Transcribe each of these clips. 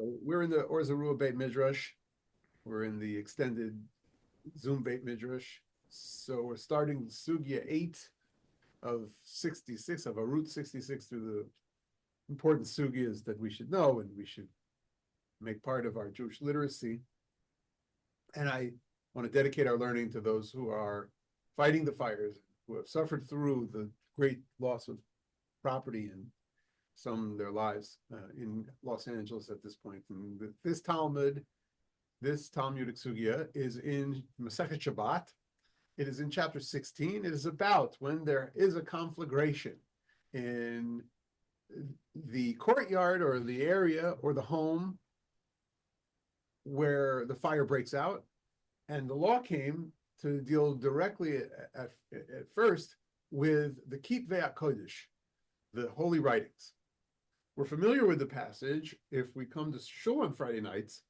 So we're in the Or Zarua Beit Midrash. We're in the extended Zoom Beit Midrash. So we're starting Sugya 8 of 66, of Arut 66, through the important Sugyas that we should know and we should make part of our Jewish literacy. And I want to dedicate our learning to those who are fighting the fires, who have suffered through the great loss of property and some of their lives in Los Angeles at this point. And this Talmudic Sugya is in Masechet Shabbat. It is in chapter 16. It is about when there is a conflagration in the courtyard or the area or the home where the fire breaks out. And the law came to deal directly at first with the Kitvei HaKodesh, the holy writings. We're familiar with the passage. If we come to shul on Friday nights,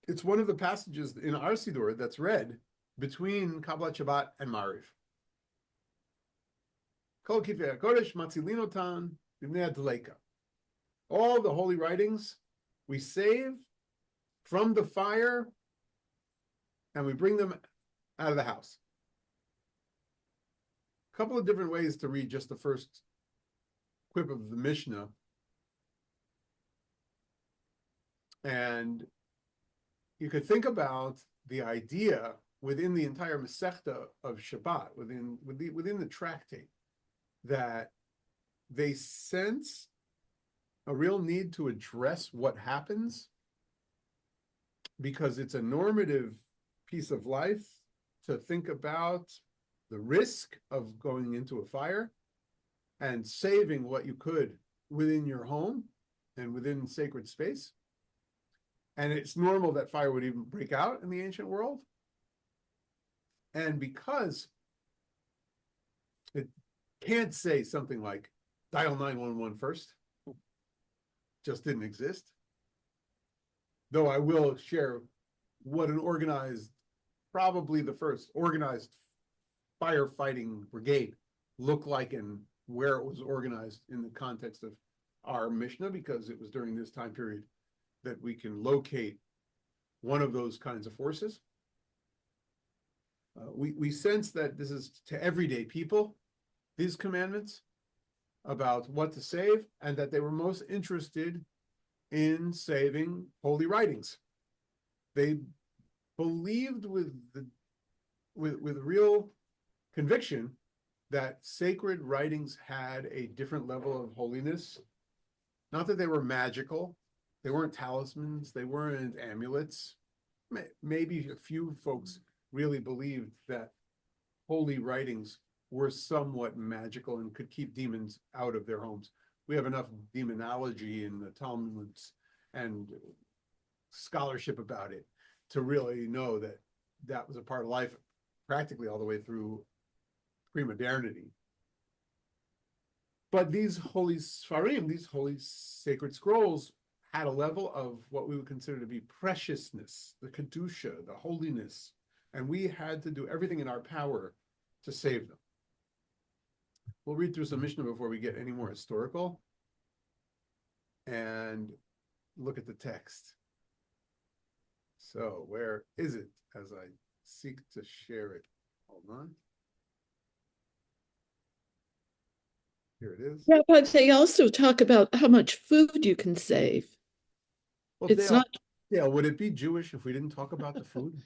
it's one of the passages in our Siddur that's read between Kabbalat Shabbat and Mariv. Kol Kitvei HaKodesh Matzilinotan B'nei Adleika. All the holy writings we save from the fire and we bring them out of the house. A couple of different ways to read just the first quip of the Mishnah. And you could think about the idea within the entire Masechta of Shabbat, within the tractate, that they sense a real need to address what happens because it's a normative piece of life to think about the risk of going into a fire and saving what you could within your home and within sacred space. And it's normal that fire would even break out in the ancient world. And because it can't say something like dial 911 first, just didn't exist. Though I will share what an organized, probably the first organized firefighting brigade looked like and where it was organized in the context of our Mishnah, because it was during this time period that we can locate one of those kinds of forces. We sense that this is to everyday people, these commandments about what to save, and that they were most interested in saving holy writings. They believed with real conviction that sacred writings had a different level of holiness. Not that they were magical. They weren't talismans. They weren't amulets. Maybe a few folks really believed that holy writings were somewhat magical and could keep demons out of their homes. We have enough demonology in the Talmuds and scholarship about it to really know that that was a part of life practically all the way through pre-modernity. But these holy Sfarim, these holy sacred scrolls, had a level of what we would consider to be preciousness, the Kedusha, the holiness, and we had to do everything in our power to save them. We'll read through some Mishnah before we get any more historical and look at the text. So where is it as I seek to share it? Hold on. Here it is. Yeah, but they also talk about how much food you can save. Well, It's not. Dale, would it be Jewish if we didn't talk about the food?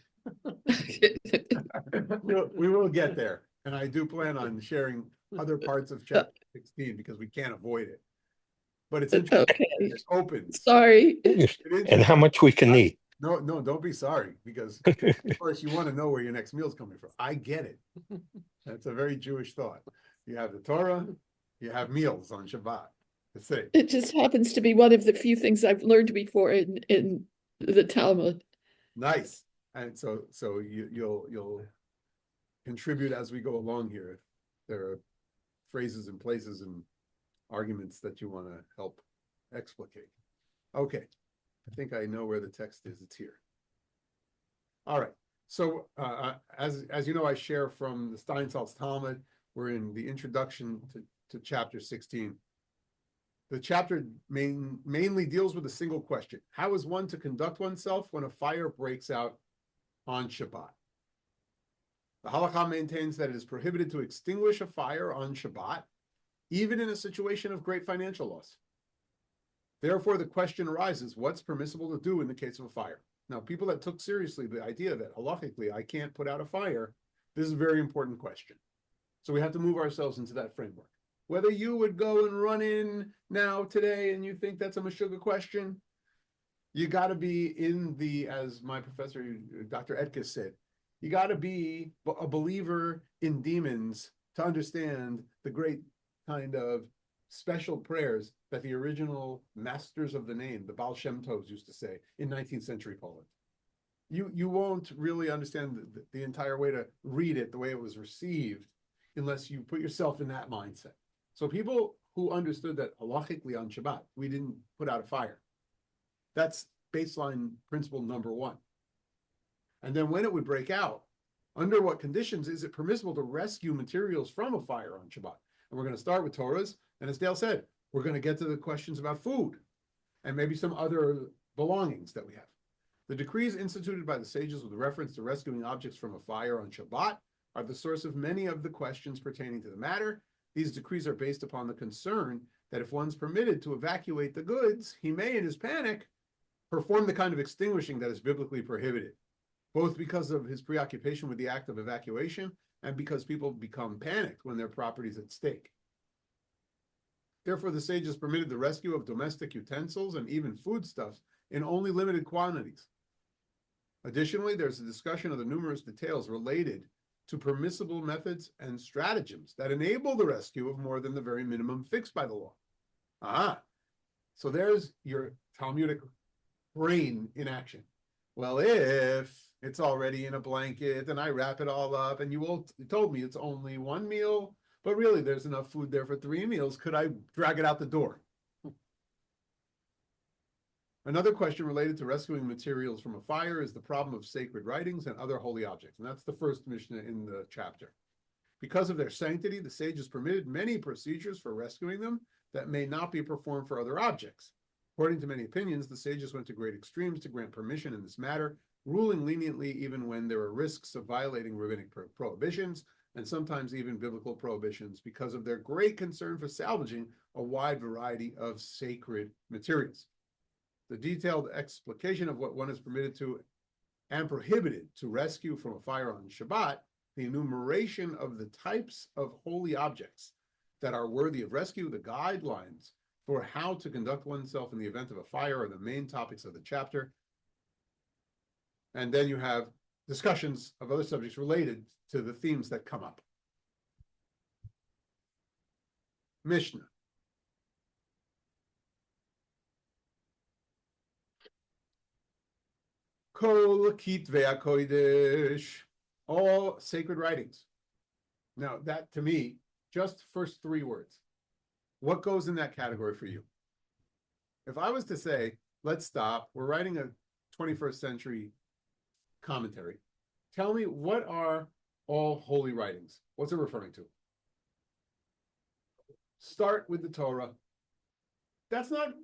We will get there. And I do plan on sharing other parts of chapter 16 because we can't avoid it. But it's interesting. Okay. It opens. Sorry. And how much we can eat. No, don't be sorry, because of course you want to know where your next meal is coming from. I get it. That's a very Jewish thought. You have the Torah, you have meals on Shabbat. That's it. It just happens to be one of the few things I've learned before in the Talmud. Nice. And so you'll contribute as we go along here. There are phrases and places and arguments that you want to help explicate. Okay. I think I know where the text is. It's here. All right. So as you know, I share from the Steinsaltz Talmud. We're in the introduction to chapter 16. The chapter mainly deals with a single question. How is one to conduct oneself when a fire breaks out on Shabbat? The halakha maintains that it is prohibited to extinguish a fire on Shabbat, even in a situation of great financial loss. Therefore, the question arises, what's permissible to do in the case of a fire? Now, people that took seriously the idea that halachically I can't put out a fire, this is a very important question. So we have to move ourselves into that framework. Whether you would go and run in now today and you think that's a Meshuggah question, you got to be in the, as my professor, Dr. Etkus said, you got to be a believer in demons to understand the great kind of special prayers that the original masters of the name, the Baal Shem Tovs, used to say in 19th century Poland. You won't really understand the entire way to read it, the way it was received, unless you put yourself in that mindset. So people who understood that halachically on Shabbat, we didn't put out a fire. That's baseline principle number one. And then when it would break out, under what conditions is it permissible to rescue materials from a fire on Shabbat? And we're going to start with Torahs. And as Dale said, we're going to get to the questions about food and maybe some other belongings that we have. The decrees instituted by the sages with reference to rescuing objects from a fire on Shabbat are the source of many of the questions pertaining to the matter. These decrees are based upon the concern that if one's permitted to evacuate the goods, he may, in his panic, perform the kind of extinguishing that is biblically prohibited, both because of his preoccupation with the act of evacuation and because people become panicked when their property is at stake. Therefore, the sages permitted the rescue of domestic utensils and even foodstuffs in only limited quantities. Additionally, there's a discussion of the numerous details related to permissible methods and stratagems that enable the rescue of more than the very minimum fixed by the law. So there's your Talmudic brain in action. Well, if it's already in a blanket and I wrap it all up and you told me it's only one meal, but really there's enough food there for 3 meals, could I drag it out the door? Another question related to rescuing materials from a fire is the problem of sacred writings and other holy objects. And that's the first Mishnah in the chapter. Because of their sanctity, the sages permitted many procedures for rescuing them that may not be performed for other objects. According to many opinions, the sages went to great extremes to grant permission in this matter, ruling leniently even when there were risks of violating rabbinic prohibitions and sometimes even biblical prohibitions because of their great concern for salvaging a wide variety of sacred materials. The detailed explication of what one is permitted to and prohibited to rescue from a fire on Shabbat, the enumeration of the types of holy objects that are worthy of rescue, the guidelines for how to conduct oneself in the event of a fire are the main topics of the chapter. And then you have discussions of other subjects related to the themes that come up. Mishnah. Kol Kitvei HaKodesh, all sacred writings. Now, that to me, just first 3 words. What goes in that category for you? If I was to say, let's stop, we're writing a 21st century commentary. Tell me, what are all holy writings? What's it referring to? Start with the Torah. That's not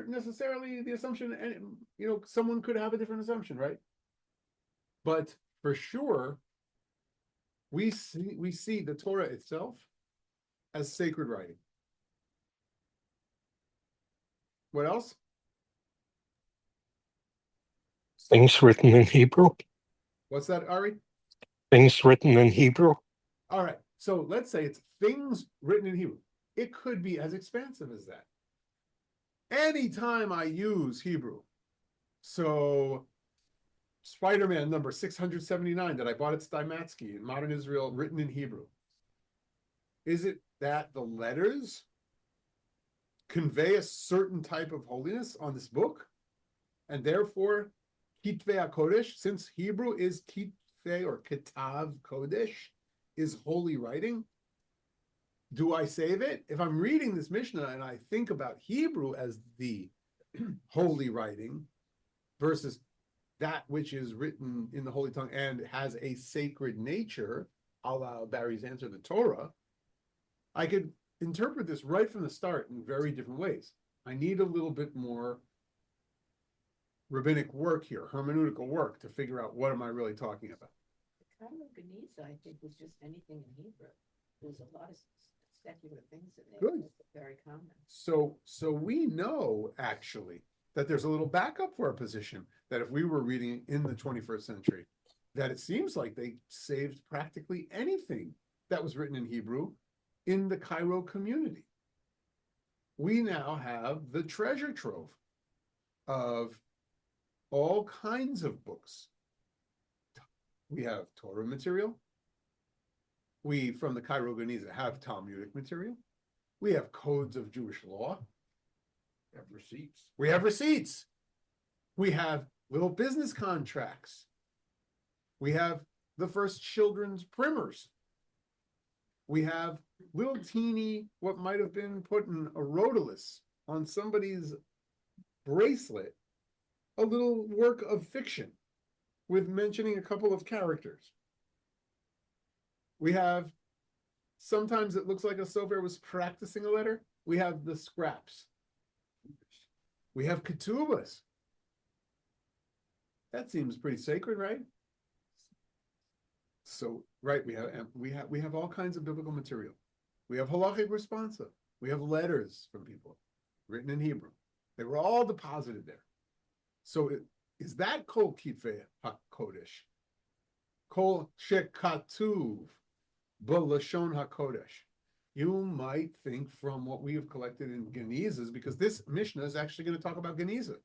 necessarily the assumption, and someone could have a different assumption, right? But for sure, we see the Torah itself as sacred writing. What else? Things written in Hebrew. What's that, Ari? Things written in Hebrew. All right. So let's say it's things written in Hebrew. It could be as expansive as that. Anytime I use Hebrew, so Spider-Man number 679 that I bought at Steinmatsky in Modern Israel, written in Hebrew, is it that the letters convey a certain type of holiness on this book? And therefore, Kitvei HaKodesh, since Hebrew is Kitvei or Ketav Kodesh, is holy writing, do I save it? If I'm reading this Mishnah and I think about Hebrew as the holy writing versus that which is written in the holy tongue and has a sacred nature, a la Barry's answer, the Torah, I could interpret this right from the start in very different ways. I need a little bit more rabbinic work here, hermeneutical work, to figure out what am I really talking about. The Cairo Geniza, I think, was just anything in Hebrew. There's a lot of secular things in there. Good. That's very common. So we know actually that there's a little backup for our position that if we were reading in the 21st century, that it seems like they saved practically anything that was written in Hebrew in the Cairo community. We now have the treasure trove of all kinds of books. We have Torah material. We, from the Cairo Geniza, have Talmudic material. We have codes of Jewish law. Have receipts. We have receipts. We have little business contracts. We have the first children's primers. We have little teeny, what might have been put in a rotulus on somebody's bracelet, a little work of fiction with mentioning a couple of characters. We have, sometimes it looks like a sofer was practicing a letter. We have the scraps. We have ketubas. That seems pretty sacred, right? So, right, we have all kinds of biblical material. We have halachic responsa. We have letters from people written in Hebrew. They were all deposited there. So is that kol kitvei hakodesh? Kol shekatuv b'lashon hakodesh. You might think from what we have collected in Genizas, because this Mishnah is actually going to talk about Geniza.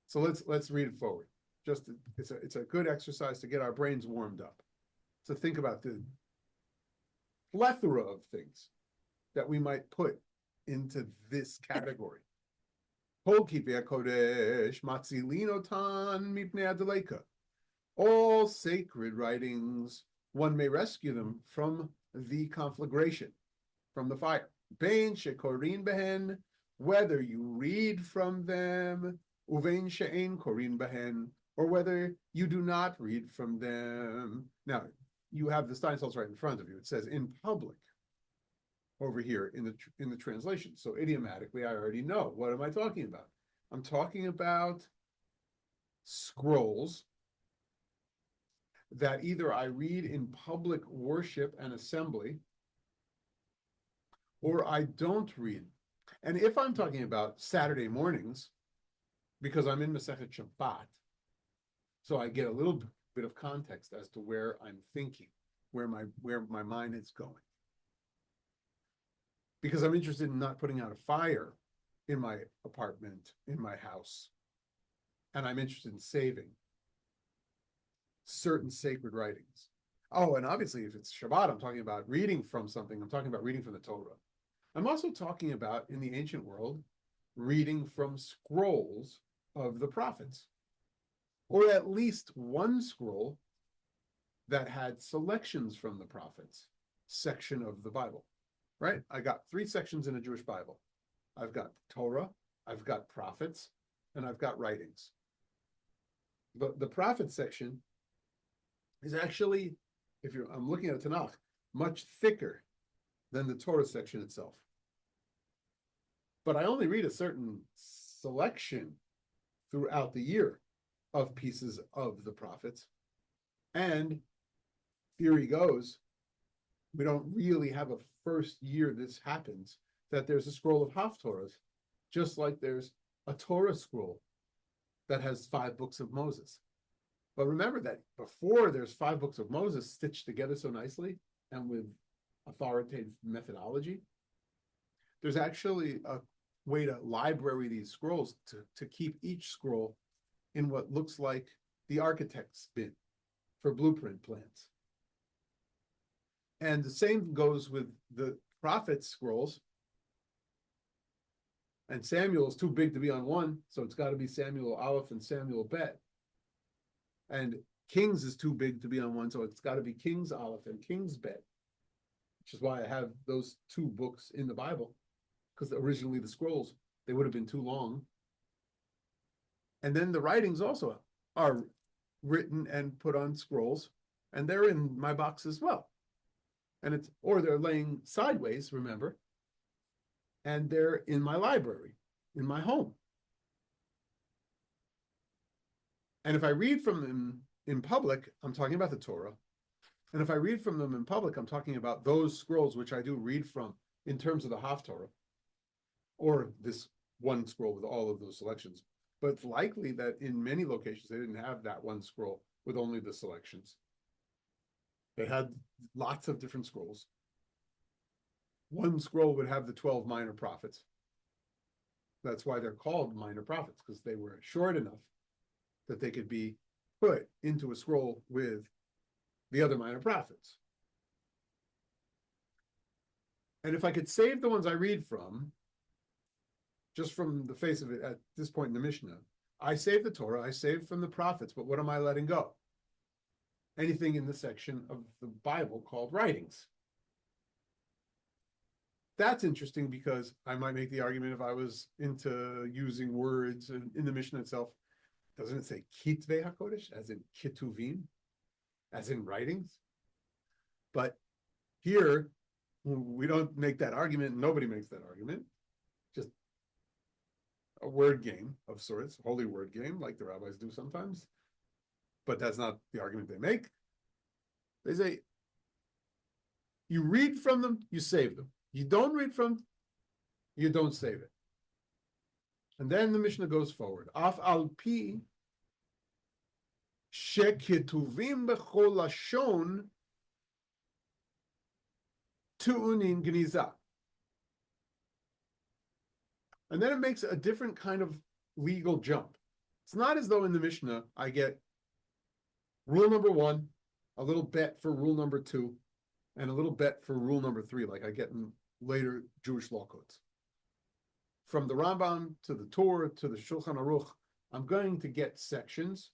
So let's read it forward. Just it's a good exercise to get our brains warmed up, to think about the plethora of things that we might put into this category. Kol kitvei hakodesh matzilinotan mipnei adeleika. All sacred writings, one may rescue them from the conflagration, from the fire. Bein shekorin behen, whether you read from them, uvein she'ein korin behen, or whether you do not read from them. Now, you have the Steinsaltz right in front of you. It says in public over here in the translation. So idiomatically, I already know. What am I talking about? I'm talking about scrolls that either I read in public worship and assembly, or I don't read. And if I'm talking about Saturday mornings, because I'm in Masechet Shabbat, so I get a little bit of context as to where I'm thinking, where my mind is going. Because I'm interested in not putting out a fire in my apartment, in my house. And I'm interested in saving certain sacred writings. Oh, and obviously if it's Shabbat, I'm talking about reading from something. I'm talking about reading from the Torah. I'm also talking about, in the ancient world, reading from scrolls of the prophets, or at least one scroll that had selections from the prophets section of the Bible, right? I got 3 sections in a Jewish Bible. I've got Torah, I've got prophets, and I've got writings. But the prophet section is actually, I'm looking at a Tanakh, much thicker than the Torah section itself. But I only read a certain selection throughout the year of pieces of the prophets. And theory goes, we don't really have a first year this happens, that there's a scroll of Haftorahs, just like there's a Torah scroll that has 5 books of Moses. But remember that before there's 5 books of Moses stitched together so nicely and with authoritative methodology, there's actually a way to library these scrolls to keep each scroll in what looks like the architect's bin for blueprint plans. And the same goes with the prophet scrolls. And Samuel is too big to be on one, so it's got to be Samuel Aleph and Samuel Bet. And Kings is too big to be on one, so it's got to be Kings Aleph and Kings Bet, which is why I have those 2 books in the Bible, because originally the scrolls, they would have been too long. And then the writings also are written and put on scrolls, and they're in my box as well. and or they're laying sideways, remember, and they're in my library, in my home. And if I read from them in public, I'm talking about the Torah. And if I read from them in public, I'm talking about those scrolls which I do read from in terms of the Haftorah, or this one scroll with all of those selections. But it's likely that in many locations, they didn't have that one scroll with only the selections. They had lots of different scrolls. One scroll would have the 12 minor prophets. That's why they're called minor prophets, because they were short enough that they could be put into a scroll with the other minor prophets. And if I could save the ones I read from, just from the face of it at this point in the Mishnah, I save the Torah, I save from the prophets, but what am I letting go? Anything in the section of the Bible called writings. That's interesting because I might make the argument if I was into using words in the Mishnah itself, doesn't it say Kitvei HaKodesh, as in Ketuvim, as in writings? But here, we don't make that argument. Nobody makes that argument. Just a word game of sorts, holy word game, like the rabbis do sometimes. But that's not the argument they make. They say, you read from them, you save them. You don't read from them, you don't save it. And then the Mishnah goes forward. Af al pi sheketuvim bechol lashon tu'unin gniza. And then it makes a different kind of legal jump. It's not as though in the Mishnah I get rule number 1, a little bet for rule number 2, and a little bet for rule number 3, like I get in later Jewish law codes. From the Rambam to the Torah to the Shulchan Aruch, I'm going to get sections,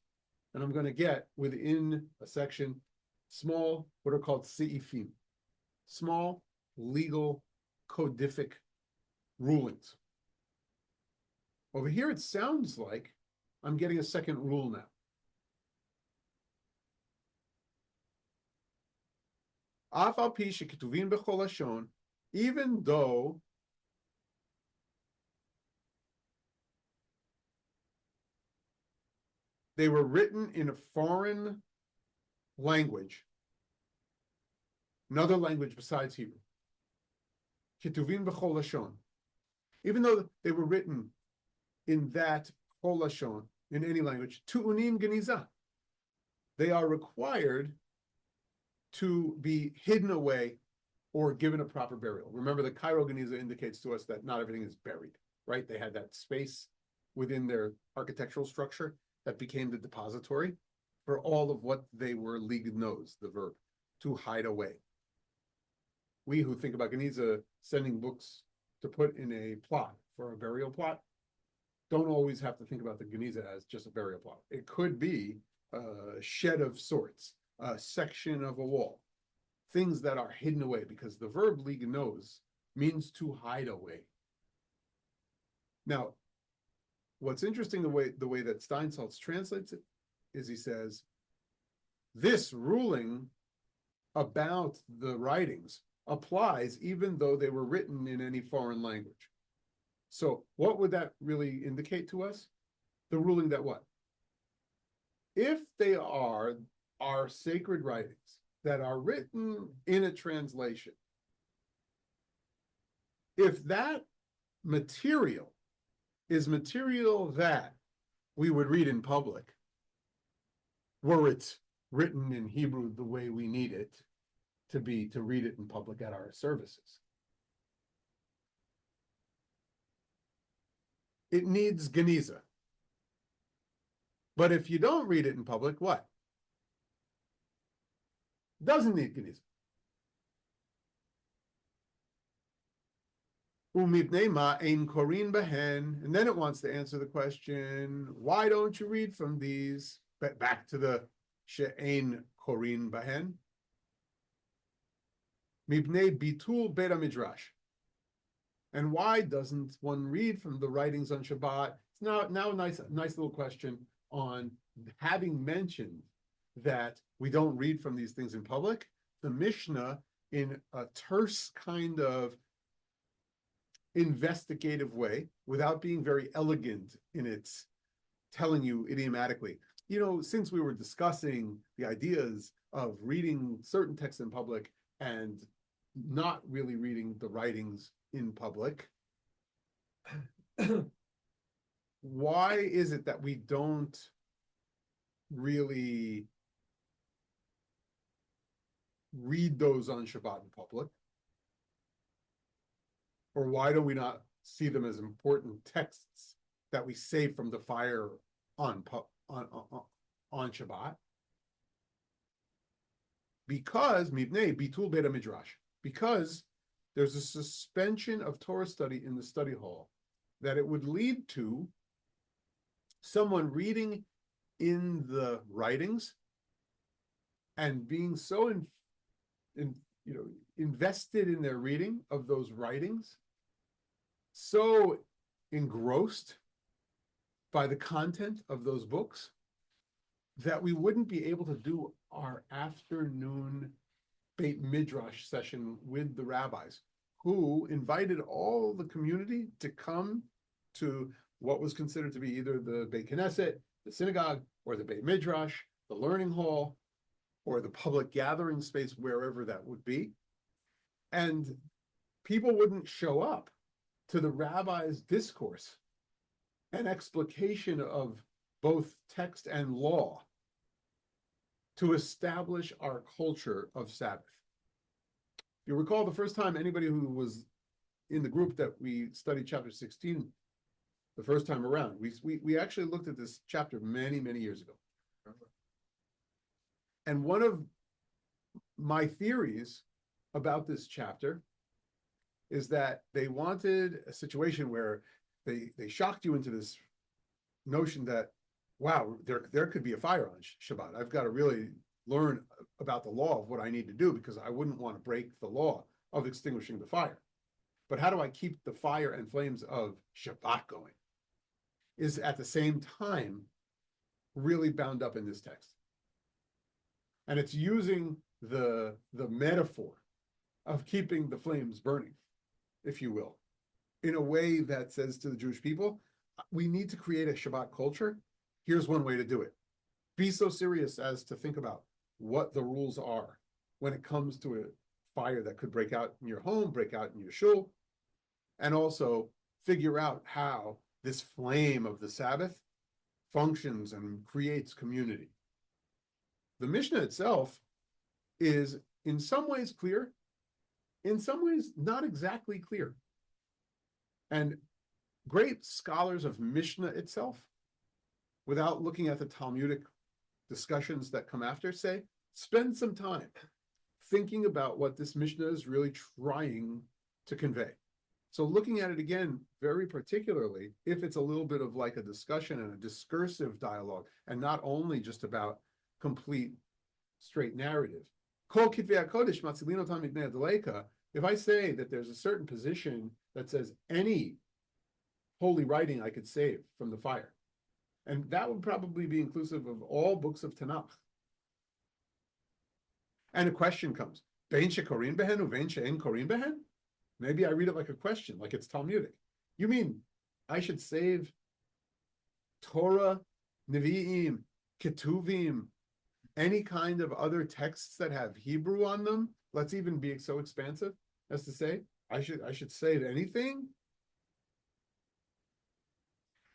and I'm going to get within a section small, what are called se'ifim, small legal codific rulings. Over here, it sounds like I'm getting a second rule now. Af al pi sheketuvim bechol lashon, even though they were written in a foreign language, another language besides Hebrew. Ketuvim bechol lashon. Even though they were written in that chol lashon, in any language, tu'unin geniza. They are required to be hidden away or given a proper burial. Remember, the Cairo Geniza indicates to us that not everything is buried, right? They had that space within their architectural structure that became the depository for all of what they were lignos, the verb, to hide away. We who think about Geniza sending books to put in a plot for a burial plot don't always have to think about the Geniza as just a burial plot. It could be a shed of sorts, a section of a wall, things that are hidden away, because the verb lignos means to hide away. Now, what's interesting, the way that Steinsaltz translates it is he says, this ruling about the writings applies even though they were written in any foreign language. So what would that really indicate to us? The ruling that what? If they are our sacred writings that are written in a translation, if that material is material that we would read in public, were it written in Hebrew the way we need it to be, to read it in public at our services, it needs Geniza. But if you don't read it in public, what? Doesn't need Geniza. Umibnei ma ein korin behen, and then it wants to answer the question, why don't you read from these? But back to the she'ein korin behen. Mibnei bitul Beit HaMidrash. And why doesn't one read from the writings on Shabbat? It's now a nice little question on having mentioned that we don't read from these things in public. The Mishnah in a terse kind of investigative way without being very elegant in its telling you idiomatically. You know, since we were discussing the ideas of reading certain texts in public and not really reading the writings in public, why is it that we don't really read those on Shabbat in public? Or why do we not see them as important texts that we save from the fire on Shabbat? Because mibnei bitul beit midrash, because there's a suspension of Torah study in the study hall that it would lead to someone reading in the writings and being so invested in their reading of those writings, so engrossed by the content of those books, that we wouldn't be able to do our afternoon Beit Midrash session with the rabbis, who invited all the community to come to what was considered to be either the Beit Knesset, the synagogue, or the Beit Midrash, the learning hall, or the public gathering space, wherever that would be. And people wouldn't show up to the rabbi's discourse and explication of both text and law to establish our culture of Sabbath. You recall the first time anybody who was in the group that we studied chapter 16 the first time around, we actually looked at this chapter many, many years ago. And one of my theories about this chapter is that they wanted a situation where they shocked you into this notion that, wow, there could be a fire on Shabbat. I've got to really learn about the law of what I need to do, because I wouldn't want to break the law of extinguishing the fire. But how do I keep the fire and flames of Shabbat going? Is at the same time really bound up in this text. And it's using the metaphor of keeping the flames burning, if you will, in a way that says to the Jewish people, we need to create a Shabbat culture. Here's one way to do it. Be so serious as to think about what the rules are when it comes to a fire that could break out in your home, break out in your shul, and also figure out how this flame of the Sabbath functions and creates community. The Mishnah itself is in some ways clear, in some ways not exactly clear. And great scholars of Mishnah itself, without looking at the Talmudic discussions that come after, say, spend some time thinking about what this Mishnah is really trying to convey. So looking at it again, very particularly, if it's a little bit of like a discussion and a discursive dialogue, and not only just about complete straight narrative. If I say that there's a certain position that says any holy writing I could save from the fire, and that would probably be inclusive of all books of Tanakh. And a question comes, Bein shekorin behen uvein she'en korin behen? Maybe I read it like a question, like it's Talmudic. You mean I should save Torah, Nevi'im, Ketuvim, any kind of other texts that have Hebrew on them? Let's even be so expansive as to say, I should save anything?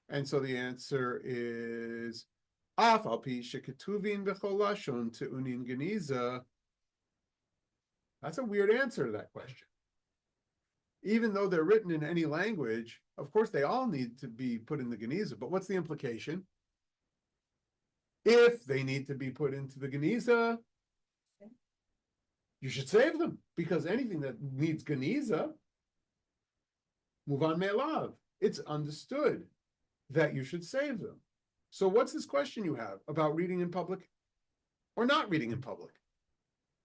And so the answer is, Af al pi sheketuvin b'chol lashon te'unin geniza. That's a weird answer to that question. Even though they're written in any language, of course they all need to be put in the Geniza, but what's the implication? If they need to be put into the Geniza, you should save them, because anything that needs Geniza, muvan me'elav, it's understood that you should save them. So what's this question you have about reading in public or not reading in public?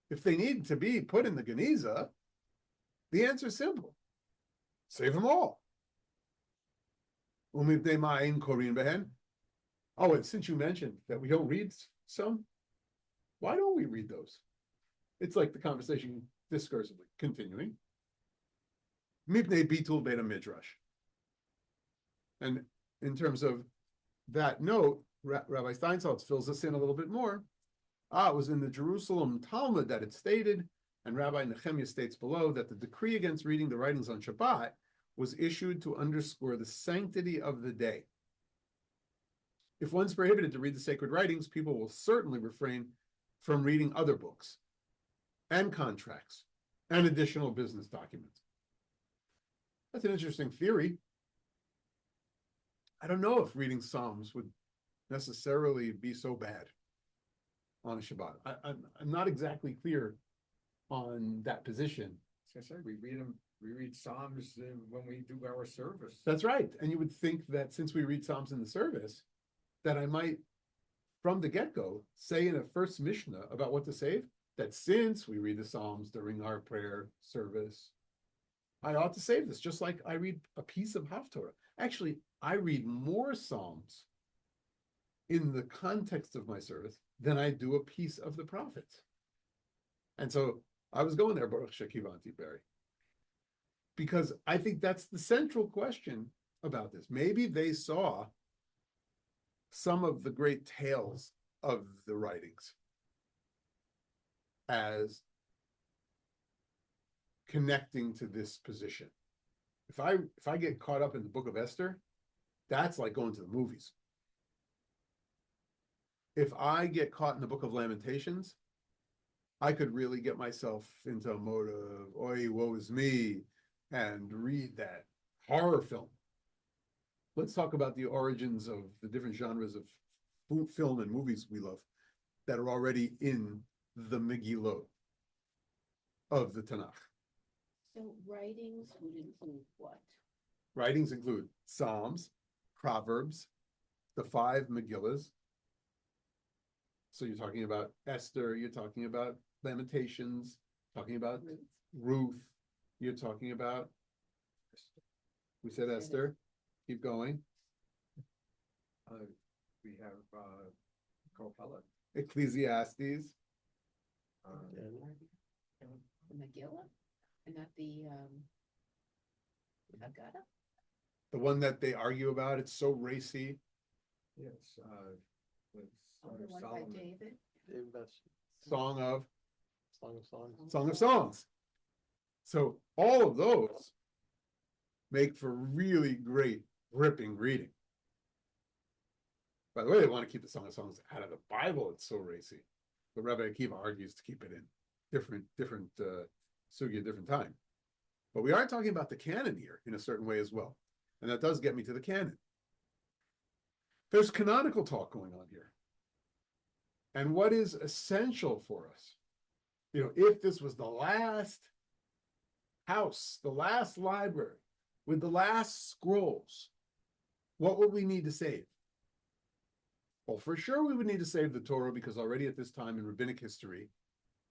If they need to be put in the Geniza, the answer is simple. Save them all. Oh, and since you mentioned that we don't read some, why don't we read those? It's like the conversation discursively, continuing. Mipnei bitul beta midrash. And in terms of that note, Rabbi Steinsaltz fills us in a little bit more. It was in the Jerusalem Talmud that it stated, and Rabbi Nehemiah states below, that the decree against reading the writings on Shabbat was issued to underscore the sanctity of the day. If one's prohibited to read the sacred writings, people will certainly refrain from reading other books and contracts and additional business documents. That's an interesting theory. I don't know if reading Psalms would necessarily be so bad on a Shabbat. I'm not exactly clear on that position. As I say, we read Psalms when we do our service. That's right. And you would think that since we read Psalms in the service, that I might, from the get-go, say in a first Mishnah about what to save, that since we read the Psalms during our prayer service, I ought to save this, just like I read a piece of Haftorah. Actually, I read more Psalms in the context of my service than I do a piece of the prophets. And so I was going there, Baruch Shekivanti Barry, because I think that's the central question about this. Maybe they saw some of the great tales of the writings as connecting to this position. If I get caught up in the book of Esther, that's like going to the movies. If I get caught in the book of Lamentations, I could really get myself into a mode of, oi, woe is me, and read that horror film. Let's talk about the origins of the different genres of film and movies we love that are already in the Megillot of the Tanakh. So writings would include what? Writings include Psalms, Proverbs, the 5 Megillas. So you're talking about Esther, you're talking about Lamentations, talking about Ruth, you're talking about, we said Esther, keep going. We have Kohelet. Ecclesiastes, The Megillah, and not the Haggadah? the one that they argue about, it's so racy. Yes, with The one by Solomon. David? Song of Song of Songs. Songs. So all of those make for really great, gripping reading. By the way, they want to keep the Song of Songs out of the Bible. It's so racy. But Rabbi Akiva argues to keep it in different sugya, different time. But we are talking about the canon here in a certain way as well. And that does get me to the canon. There's canonical talk going on here. And what is essential for us? If this was the last house, the last library, with the last scrolls, what would we need to save? Well, for sure we would need to save the Torah, because already at this time in rabbinic history,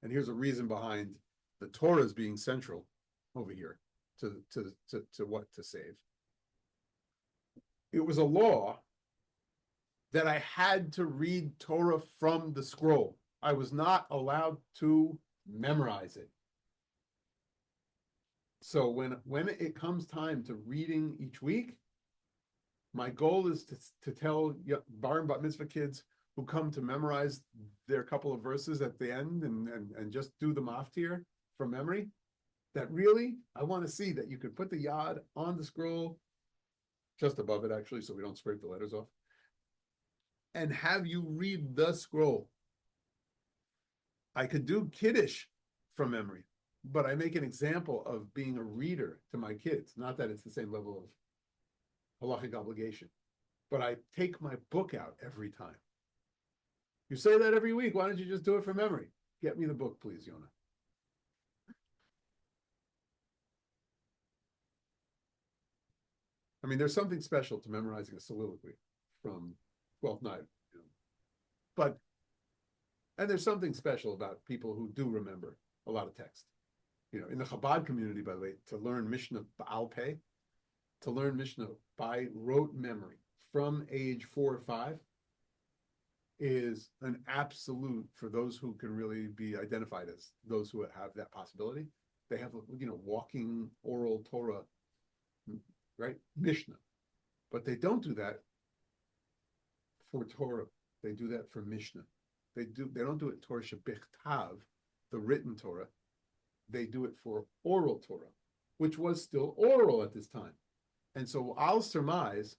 and here's a reason behind the Torah's being central over here to what to save. It was a law that I had to read Torah from the scroll. I was not allowed to memorize it. So when it comes time to reading each week, my goal is to tell bar and bat mitzvah kids who come to memorize their couple of verses at the end and just do the maftir from memory, that really, I want to see that you could put the yad on the scroll, just above it actually, so we don't scrape the letters off, and have you read the scroll. I could do Kiddush from memory, but I make an example of being a reader to my kids. Not that it's the same level of halachic obligation, but I take my book out every time. You say that every week. Why don't you just do it from memory? Get me the book, please, Yonah. I mean, there's something special to memorizing a soliloquy from 12th night, and there's something special about people who do remember a lot of text. In the Chabad community, by the way, to learn Mishnah Ba'al Peh, to learn Mishnah by rote memory from age 4 or 5, is an absolute for those who can really be identified as those who have that possibility. They have, walking oral Torah, right? Mishnah. But they don't do that for Torah. They do that for Mishnah. They don't do it Torah shebichtav, the written Torah. They do it for oral Torah, which was still oral at this time. And so I'll surmise,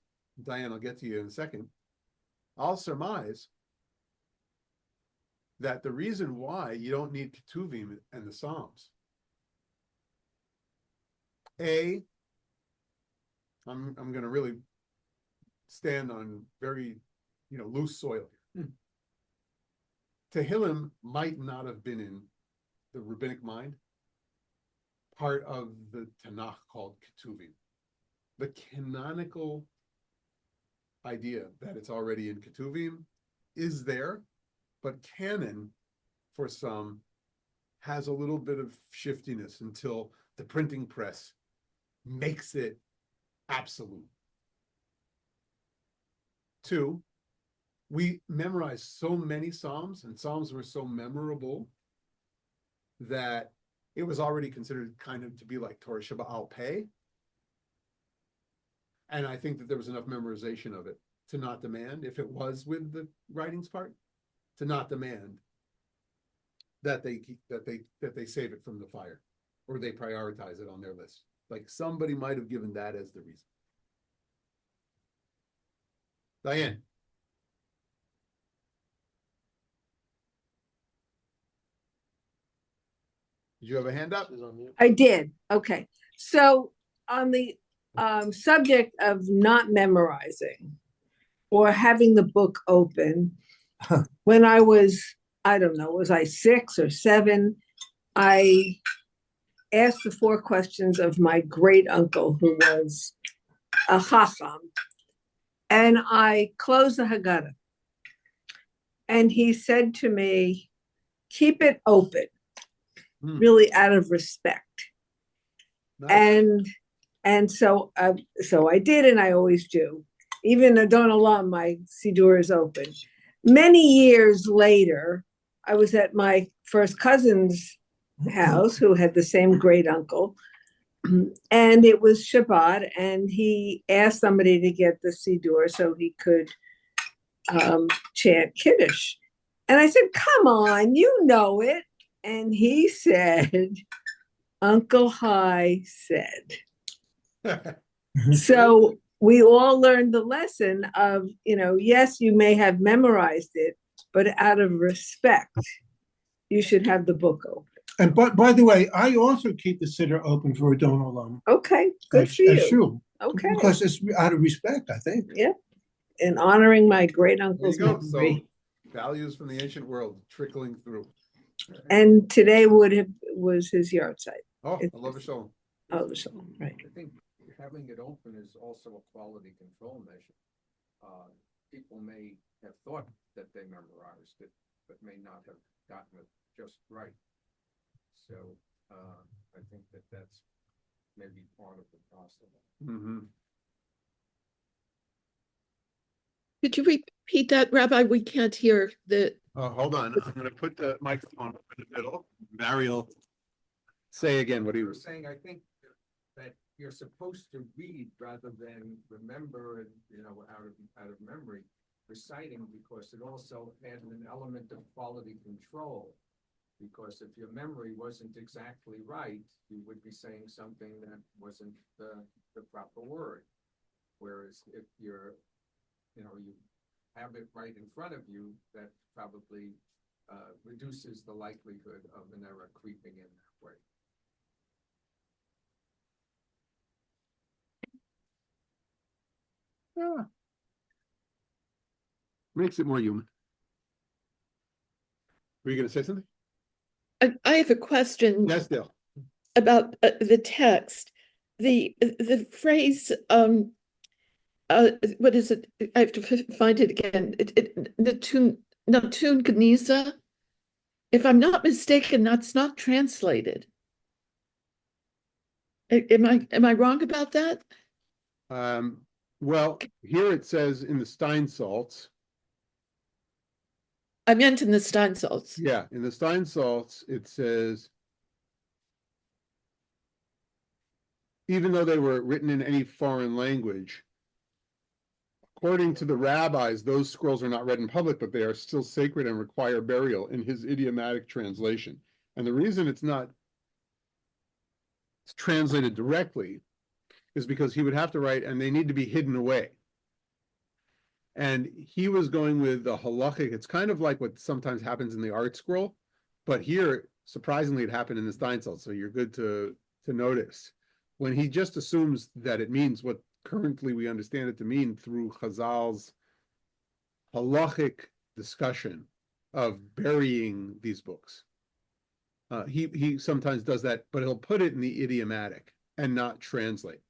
Diane, I'll get to you in a second. I'll surmise that the reason why you don't need Ketuvim and the Psalms, I'm going to really stand on very, loose soil here. Tehillim might not have been in the rabbinic mind, part of the Tanakh called Ketuvim. The canonical idea that it's already in Ketuvim is there, but canon, for some, has a little bit of shiftiness until the printing press makes it absolute. 2, we memorized so many Psalms, and Psalms were so memorable that it was already considered kind of to be like Torah Sheba'al Peh. And I think that there was enough memorization of it to not demand, if it was with the writings part, to not demand that they save it from the fire, or they prioritize it on their list. Like somebody might have given that as the reason. Diane. Did you have a hand up? She's on mute. I did. Okay. So on the subject of not memorizing or having the book open, when I was, I don't know, was I 6 or 7? I asked the 4 questions of my great uncle, who was a Chacham, and I closed the Haggadah. And he said to me, keep it open, really out of respect. Nice. And so I did, and I always do. Even Adon Olam, my Siddur is open. Many years later, I was at my first cousin's house, who had the same great uncle, and it was Shabbat, and he asked somebody to get the Siddur so he could chant Kiddush. And I said, come on, you know it. And he said, Uncle Hai said. So we all learned the lesson of, yes, you may have memorized it, but out of respect, you should have the book open. And by the way, I also keep the Siddur open for Adon Olam. Okay, good for you. Sure. Okay. Because it's out of respect, I think. Yeah. In honoring my great There you uncle's go. memory. So values from the ancient world trickling through. And today was his yard site. Oh, I love a show. Oh, so, right. I think having it open is also a quality control measure. People may have thought that they memorized it, but may not have gotten it just right. So I think that's maybe part of the process. Mm-hmm. Could you repeat that, Rabbi? We can't hear the. Hold on. I'm going to put the microphone up in the middle. Mariel, say again what he You were was. saying, I think that you're supposed to read rather than remember it, out of memory, reciting, because it also had an element of quality control. Because if your memory wasn't exactly right, you would be saying something that wasn't the proper word. Whereas if you have it right in front of you, that probably reduces the likelihood of an error creeping in that way. Yeah. Makes it more human. Were you going to say something? I have a question Yes, Dale. about the text. The phrase, what is it? I have to find it again. Natun Geniza. If I'm not mistaken, that's not translated. Am I wrong about that? Well, here it says in the Stein Salts, I meant in the Steinsaltz. Yeah, in the Steinsaltz, it says, even though they were written in any foreign language, according to the rabbis, those scrolls are not read in public, but they are still sacred and require burial in his idiomatic translation. And the reason it's not translated directly is because he would have to write, and they need to be hidden away. And he was going with the halachic. It's kind of like what sometimes happens in the art scroll, but here, surprisingly, it happened in the Steinsaltz. So you're good to notice when he just assumes that it means what currently we understand it to mean through Chazal's halachic discussion of burying these books. He sometimes does that, but he'll put it in the idiomatic and not translate.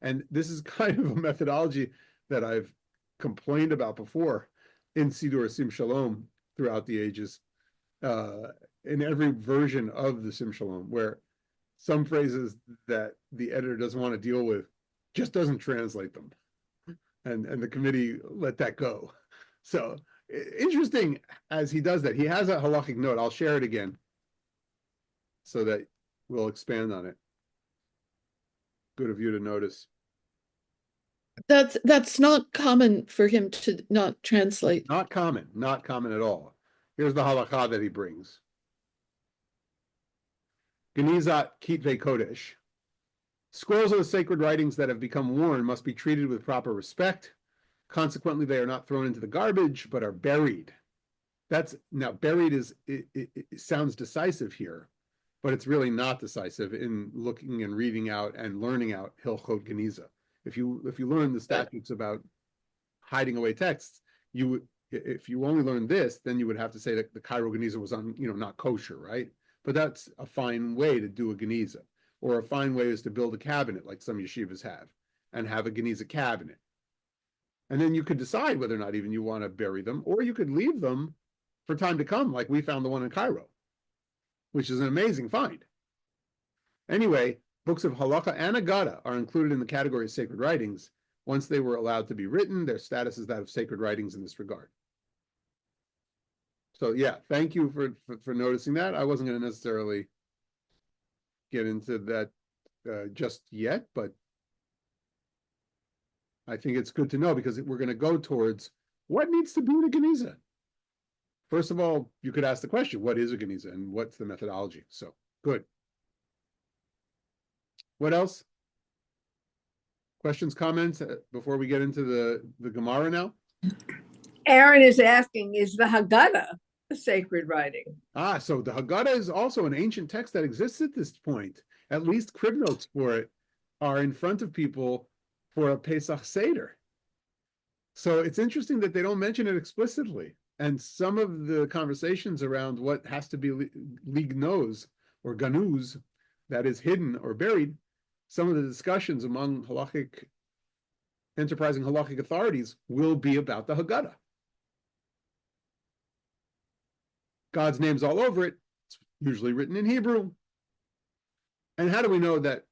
And this is kind of a methodology that I've complained about before in Siddur Sim Shalom throughout the ages, in every version of the Sim Shalom, where some phrases that the editor doesn't want to deal with just doesn't translate them. And the committee let that go. So interesting as he does that. He has a halachic note. I'll share it again so that we'll expand on it. Good of you to notice. That's not common for him to not translate. Not common at all. Here's the halakha that he brings. Genizat Kitvei Kodesh. Scrolls of the sacred writings that have become worn must be treated with proper respect. Consequently, they are not thrown into the garbage, but are buried. Now buried it sounds decisive here, but it's really not decisive in looking and reading out and learning out Hilchot Geniza. If you learn the statutes about hiding away texts, if you only learn this, then you would have to say that the Cairo Geniza was not kosher, right? But that's a fine way to do a Geniza. Or a fine way is to build a cabinet like some yeshivas have, and have a Geniza cabinet. And then you could decide whether or not even you want to bury them, or you could leave them for time to come, like we found the one in Cairo, which is an amazing find. Anyway, books of Halacha and Agada are included in the category of sacred writings. Once they were allowed to be written, their status is that of sacred writings in this regard. So yeah, thank you for noticing that. I wasn't going to necessarily get into that just yet, but I think it's good to know because we're going to go towards what needs to be in a Geniza. First of all, you could ask the question, what is a Geniza and what's the methodology? So good. What else? Questions, comments before we get into the Gemara now? Aaron is asking, is the Haggadah a sacred writing? So the Haggadah is also an ancient text that exists at this point. At least crib notes for it are in front of people for a Pesach Seder. So it's interesting that they don't mention it explicitly. And some of the conversations around what has to be lignoz or ganuz, that is hidden or buried, some of the discussions among enterprising halachic authorities will be about the Haggadah. God's name's all over it. It's usually written in Hebrew. And how do we know that,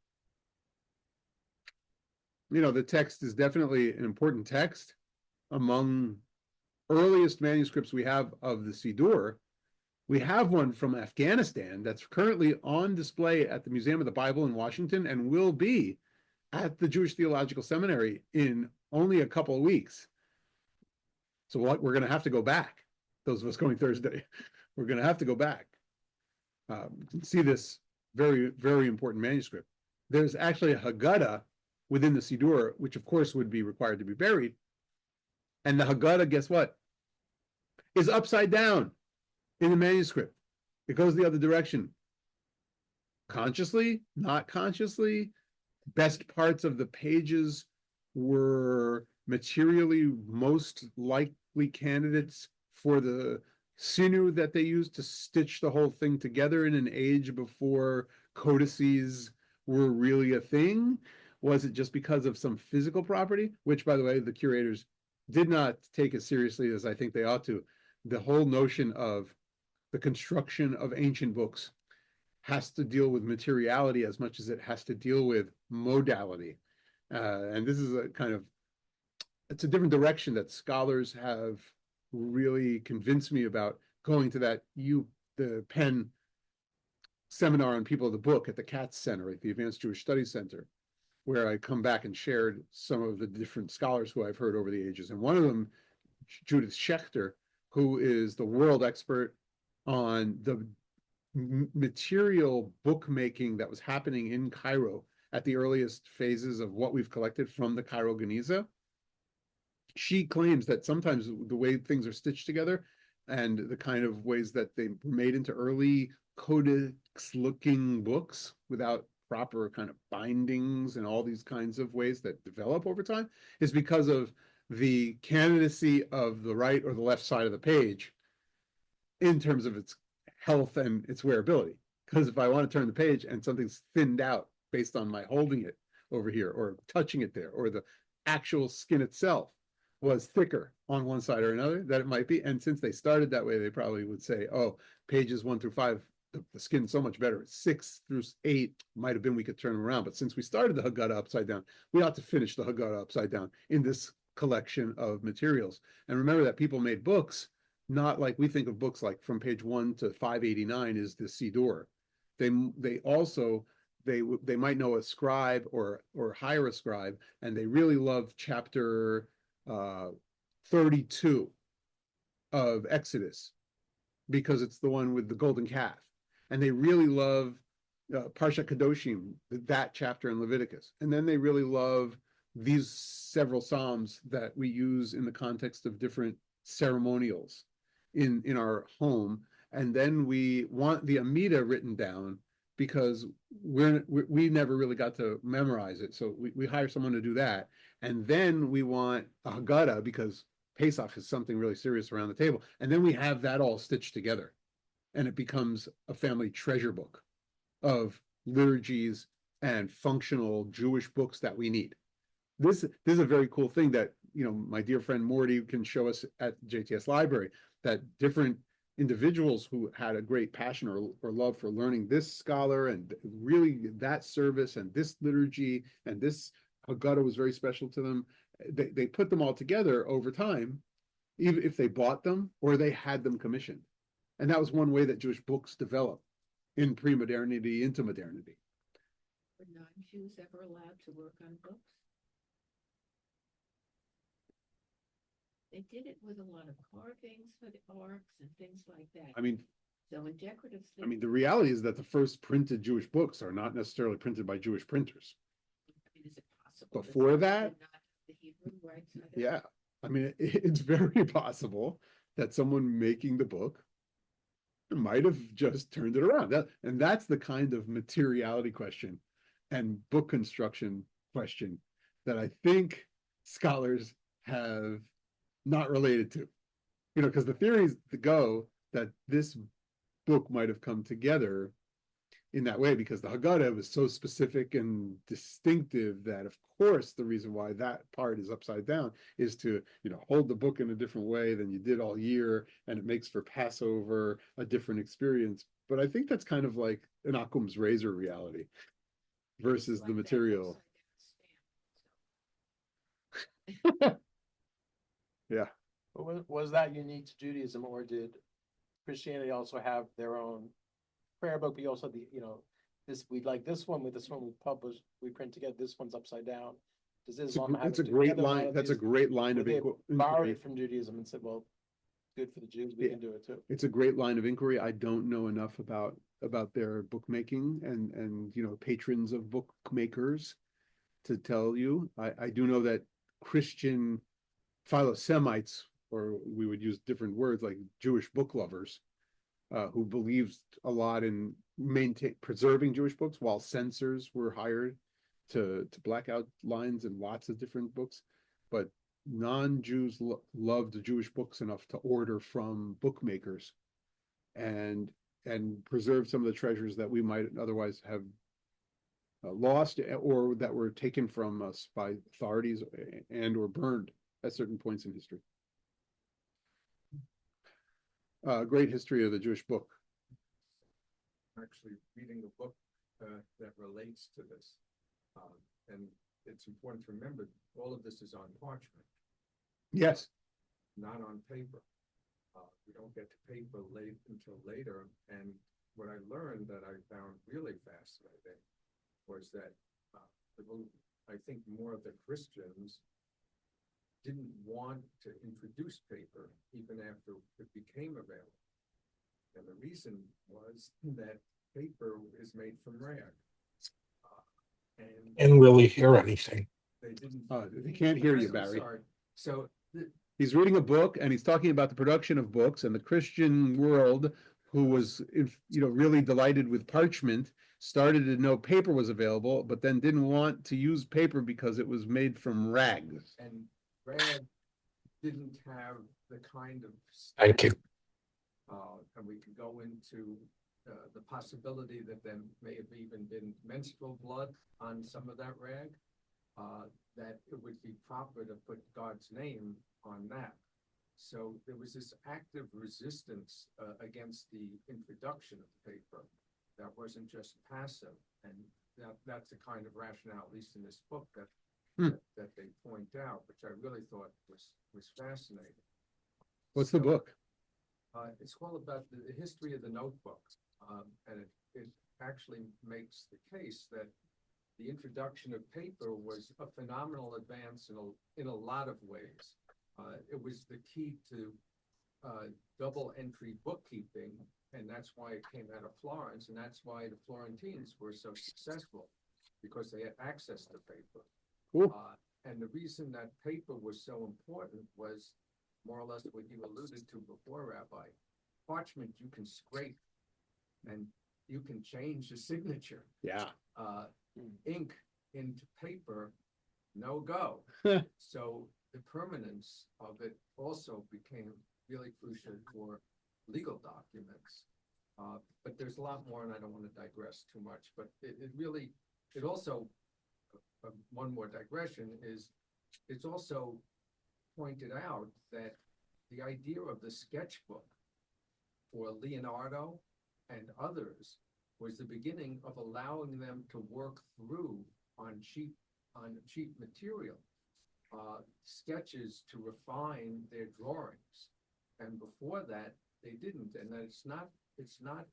the text is definitely an important text? Among earliest manuscripts we have of the Siddur, we have one from Afghanistan that's currently on display at the Museum of the Bible in Washington and will be at the Jewish Theological Seminary in only a couple of weeks. So we're going to have to go back. Those of us going Thursday, we're going to have to go back. See this very, very important manuscript. There's actually a Haggadah within the Siddur, which of course would be required to be buried. And the Haggadah, guess what? Is upside down in the manuscript. It goes the other direction. Consciously, not consciously, best parts of the pages were materially most likely candidates for the sinew that they used to stitch the whole thing together in an age before codices were really a thing. Was it just because of some physical property? Which, by the way, the curators did not take as seriously as I think they ought to. The whole notion of the construction of ancient books has to deal with materiality as much as it has to deal with modality. And this is it's a different direction that scholars have really convinced me about going to the Penn seminar on people of the book at the Katz Center, at the Advanced Jewish Studies Center, where I come back and shared some of the different scholars who I've heard over the ages. And one of them, Judith Schechter, who is the world expert on the material bookmaking that was happening in Cairo at the earliest phases of what we've collected from the Cairo Geniza. She claims that sometimes the way things are stitched together and the kind of ways that they were made into early codex-looking books without proper kind of bindings and all these kinds of ways that develop over time is because of the candidacy of the right or the left side of the page in terms of its health and its wearability. Because if I want to turn the page and something's thinned out based on my holding it over here or touching it there, or the actual skin itself was thicker on one side or another, that it might be. And since they started that way, they probably would say, oh, pages 1 through 5, the skin's so much better. 6 through 8 might have been we could turn them around. But since we started the Haggadah upside down, we ought to finish the Haggadah upside down in this collection of materials. And remember that people made books, not like we think of books like from page 1 to 589 is the Siddur. They also they might know a scribe or hire a scribe, and they really love chapter 32 of Exodus because it's the one with the golden calf, and they really love Parsha Kadoshim, that chapter in Leviticus, and then they really love these several psalms that we use in the context of different ceremonials in our home, and then we want the Amida written down because we never really got to memorize it, so we hire someone to do that, and then we want a Haggadah because Pesach is something really serious around the table, and then we have that all stitched together, and it becomes a family treasure book of liturgies and functional Jewish books that we need. This is a very cool thing that, you know, my dear friend Morty can show us at JTS Library, that different individuals who had a great passion or love for learning this scholar and really that service and this liturgy and this Haggadah was very special to them. They put them all together over time, even if they bought them or they had them commissioned. And that was one way that Jewish books developed in pre-modernity into modernity. Were non-Jews ever allowed to work on books? They did it with a lot of carvings for the arcs and things like that. I mean, So in decorative things. I mean, the reality is that the first printed Jewish books are not necessarily printed by Jewish printers. I mean, is it possible? Before someone that? did not have the Hebrew rights either? Yeah, I mean, it's very possible that someone making the book might have just turned it around. And that's the kind of materiality question and book construction question that I think scholars have not related to. You know, because the theories go that this book might have come together in that way because the Haggadah was so specific and distinctive that, of course, the reason why that part is upside down is to, you know, hold the book in a different way than you did all year, and it makes for Passover a different experience. But I think that's kind of like an Occam's razor reality versus Like the that material. upside down stamp, so. Yeah. But was that unique to Judaism, or did Christianity also have their own prayer book? We also, we like this one with this one we publish, we print together. This one's upside down. Does Islam have That's it a great together? A lot line. of That's a these- great line where of they borrowed inquiry. it from Judaism and said, well, good for the Jews, we Yeah. can do it too. It's a great line of inquiry. I don't know enough about their bookmaking and you know, patrons of bookmakers to tell you. I do know that Christian philo-Semites, or we would use different words like Jewish book lovers, who believed a lot in preserving Jewish books, while censors were hired to black out lines in lots of different books. But non-Jews loved Jewish books enough to order from bookmakers and preserve some of the treasures that we might otherwise have lost or that were taken from us by authorities and or burned at certain points in history. Great history of the Jewish book. Actually reading a book that relates to this. And it's important to remember, all of this is on parchment, Yes. not on paper. We don't get to paper late until later, and what I learned that I found really fascinating was that I think more of the Christians didn't want to introduce paper even after it became available. And the reason was that paper is made from rag. Can't really hear anything. They didn't. They can't hear you, I'm Barry. sorry. So He's reading a book and he's talking about the production of books, and the Christian world, who was, really delighted with parchment, started to know paper was available, but then didn't want to use paper because it was made from rags. and rag didn't have the kind of. Thank you. And we could go into the possibility that there may have even been menstrual blood on some of that rag, that it would be proper to put God's name on that. So there was this active resistance against the introduction of paper that wasn't just passive. And that's the kind of rationale, at least in this book, that they point out, which I really thought was fascinating. What's the book? It's all about the history of the notebook. And it actually makes the case that the introduction of paper was a phenomenal advance in a lot of ways. It was the key to double entry bookkeeping, and that's why it came out of Florence, and that's why the Florentines were so successful, because they had access to paper. Cool. And the reason that paper was so important was more or less what you alluded to before, Rabbi. Parchment you can scrape, and you can change the signature. Yeah. Ink into paper, no go. So the permanence of it also became really crucial for legal documents. But there's a lot more, and I don't want to digress too much, but it also, one more digression is, it's also pointed out that the idea of the sketchbook for Leonardo and others was the beginning of allowing them to work through on cheap material, sketches to refine their drawings. And before that, they didn't. And it's not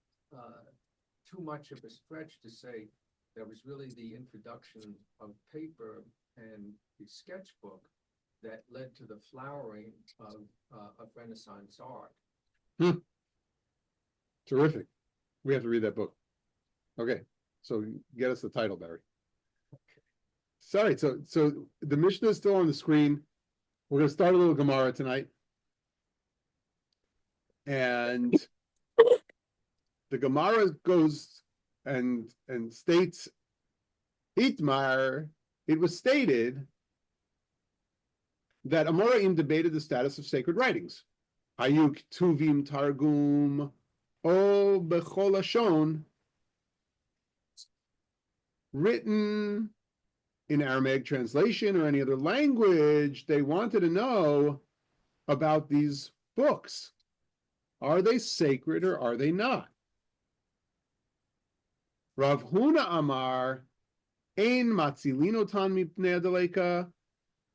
too much of a stretch to say that was really the introduction of paper and the sketchbook that led to the flowering of Renaissance art. Terrific. We have to read that book. Okay, so get us the title, Barry. Sorry, so the Mishnah is still on the screen. We're going to start a little Gemara tonight. And the Gemara goes and states, Itmar, it was stated that Amoraim debated the status of sacred writings. Ayuk Tuvim Targum O Bechol Lashon, written in Aramaic translation or any other language. They wanted to know about these books. Are they sacred or are they not? Rav Huna Amar, Ein Matzilinotan Mipnei Adaleka,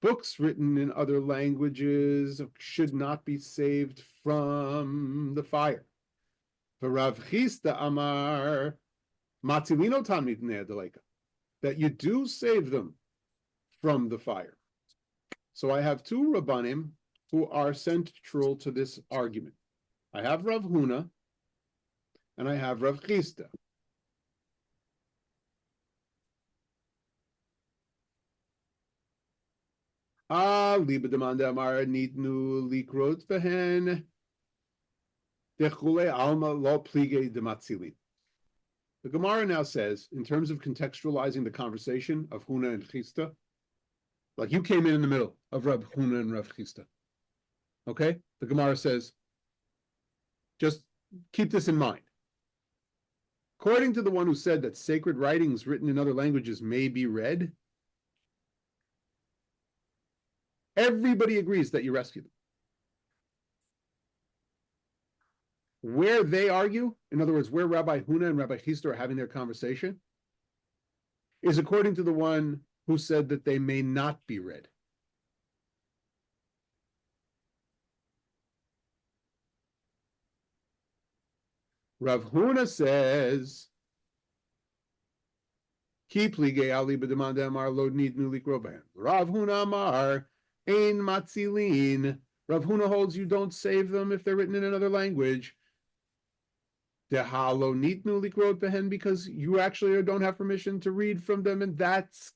books written in other languages should not be saved from the fire. For Rav Chisda Amar, Matzilinotan Mipnei Adaleka, that you do save them from the fire. So I have two Rabbanim who are central to this argument. I have Rav Huna and I have Rav Chisda. Liba demanda amar nitnu likrot behen dechule alma lo plige dematzilin. The Gemara now says, in terms of contextualizing the conversation of Huna and Chisda, like you came in the middle of Rav Huna and Rav Chisda. Okay? The Gemara says, just keep this in mind. According to the one who said that sacred writings written in other languages may be read, everybody agrees that you rescue them. Where they argue, in other words, where Rabbi Huna and Rabbi Chisda are having their conversation, is according to the one who said that they may not be read. Rav Huna says, Ki plige ali b'demanda amar lo nidnu likro b'hem. Rav Huna amar ein matzilin. Rav Huna holds you don't save them if they're written in another language. Dehalo nitnu likro b'hem, because you actually don't have permission to read from them, and that's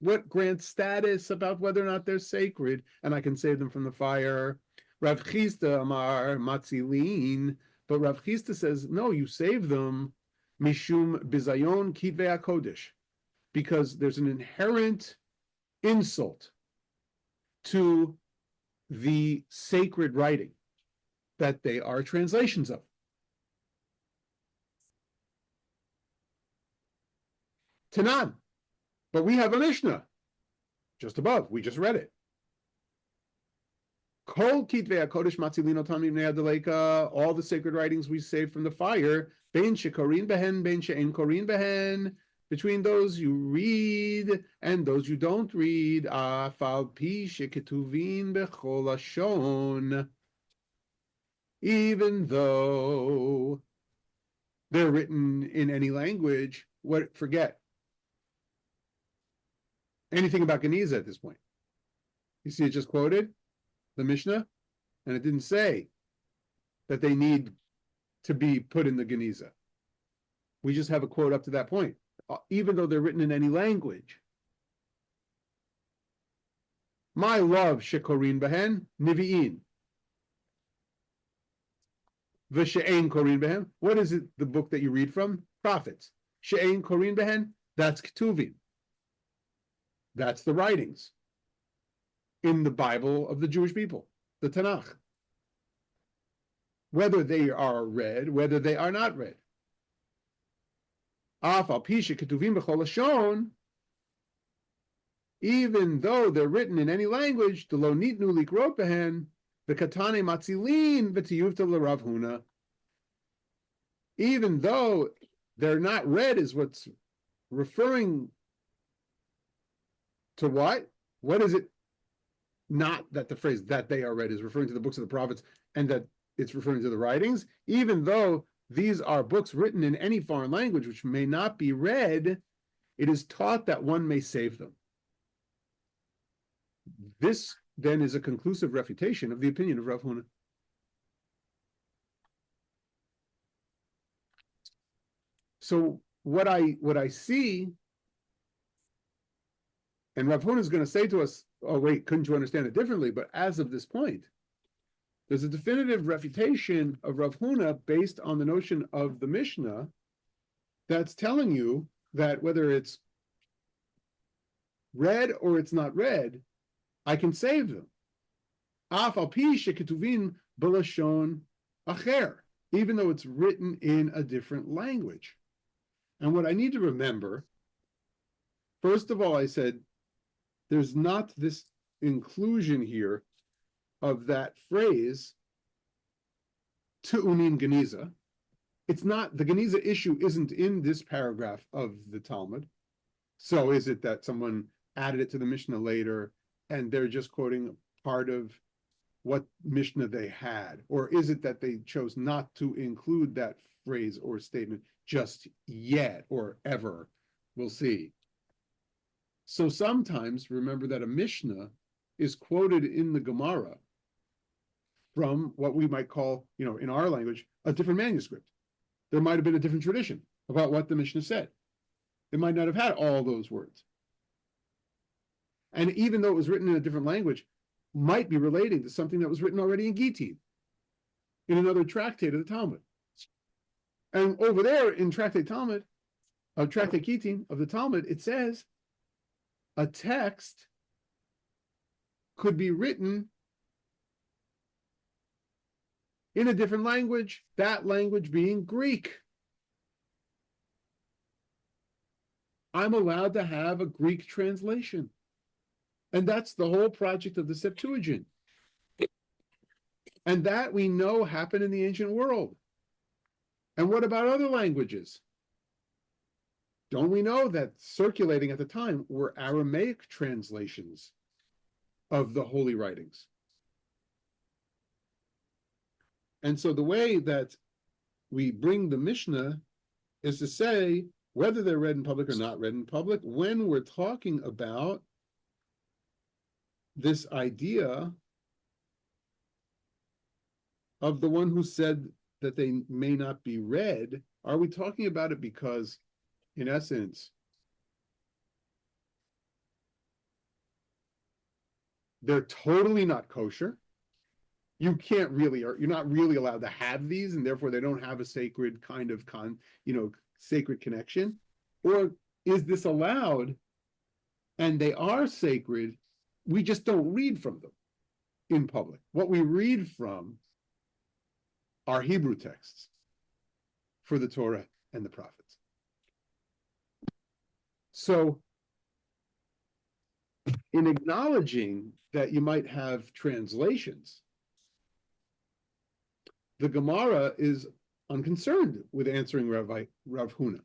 what grants status about whether or not they're sacred, and I can save them from the fire. Rav Chisda amar matzilin, but Rav Chisda says, no, you save them, mishum bizayon kitvei HaKodesh, because there's an inherent insult to the sacred writing that they are translations of. Tanan, but we have a Mishnah just above. We just read it. Kol kitvei HaKodesh matzilin otam mipnei hadaleka. All the sacred writings we save from the fire. Bein shekorin behen, bein she'en korin behen. Between those you read and those you don't read. Afal pi sheketuvin bechol lashon. Even though they're written in any language, forget anything about Geniza at this point. You see, it just quoted the Mishnah, and it didn't say that they need to be put in the Geniza. We just have a quote up to that point, even though they're written in any language. My love, shekorin behen, nivi'in. V'she'ein korin behen. What is it, the book that you read from? Prophets. She'ein korin behen, that's Ketuvim. That's the writings in the Bible of the Jewish people, the Tanakh. Whether they are read, whether they are not read. Even though they're written in any language, the katane matzilin v'tiyuvta l'Rav Huna. Even though they're not read, is what's referring to what? What is it? Not that the phrase that they are read is referring to the books of the prophets and that it's referring to the writings, even though these are books written in any foreign language which may not be read, it is taught that one may save them. This then is a conclusive refutation of the opinion of Rav Huna. So what I see, and Rav Huna is going to say to us, oh wait, couldn't you understand it differently? But as of this point, there's a definitive refutation of Rav Huna based on the notion of the Mishnah that's telling you that whether it's read or it's not read, I can save them. Af al pi sheketuvin b'lashon acher, even though it's written in a different language. And what I need to remember, first of all, I said, there's not this inclusion here of that phrase, Tu'unin Geniza. It's not, the Geniza issue isn't in this paragraph of the Talmud. So is it that someone added it to the Mishnah later and they're just quoting part of what Mishnah they had? Or is it that they chose not to include that phrase or statement just yet or ever? We'll see. So sometimes remember that a Mishnah is quoted in the Gemara from what we might call, in our language, a different manuscript. There might have been a different tradition about what the Mishnah said. It might not have had all those words. And even though it was written in a different language, might be relating to something that was written already in Gittin, in another tractate of the Talmud. And over there in Tractate Gittin of the Talmud, it says a text could be written in a different language, that language being Greek. I'm allowed to have a Greek translation. And that's the whole project of the Septuagint. And that we know happened in the ancient world. And what about other languages? Don't we know that circulating at the time were Aramaic translations of the holy writings? And so the way that we bring the Mishnah is to say whether they're read in public or not read in public when we're talking about this idea of the one who said that they may not be read. Are we talking about it because, in essence, they're totally not kosher? You can't really, or you're not really allowed to have these, and therefore they don't have a sacred kind of sacred connection? Or is this allowed and they are sacred? We just don't read from them in public. What we read from are Hebrew texts for the Torah and the prophets. So, in acknowledging that you might have translations, the Gemara is unconcerned with answering Rav Huna.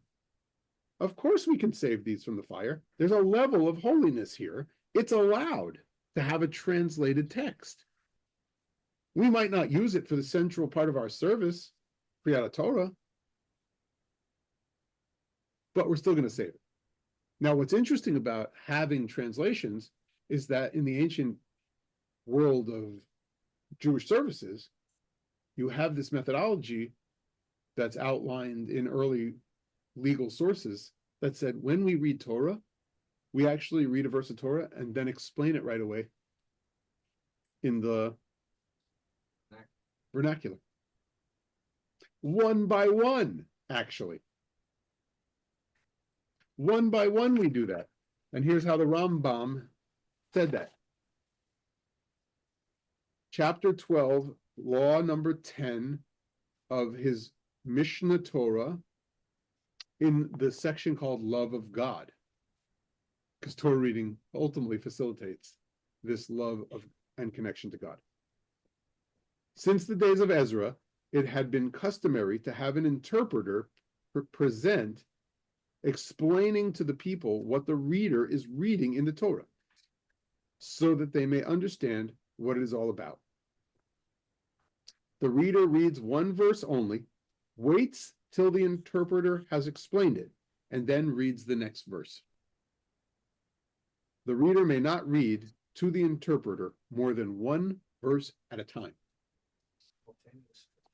Of course we can save these from the fire. There's a level of holiness here. It's allowed to have a translated text. We might not use it for the central part of our service, Kriyat Torah, but we're still going to save it. Now, what's interesting about having translations is that in the ancient world of Jewish services, you have this methodology that's outlined in early legal sources that said when we read Torah, we actually read a verse of Torah and then explain it right away in the vernacular. One by one, actually. One by one we do that. And here's how the Rambam said that. Chapter 12, law number 10 of his Mishnah Torah, in the section called Love of God. Because Torah reading ultimately facilitates this love of and connection to God. Since the days of Ezra, it had been customary to have an interpreter present, explaining to the people what the reader is reading in the Torah, so that they may understand what it is all about. The reader reads one verse only, waits till the interpreter has explained it, and then reads the next verse. The reader may not read to the interpreter more than one verse at a time.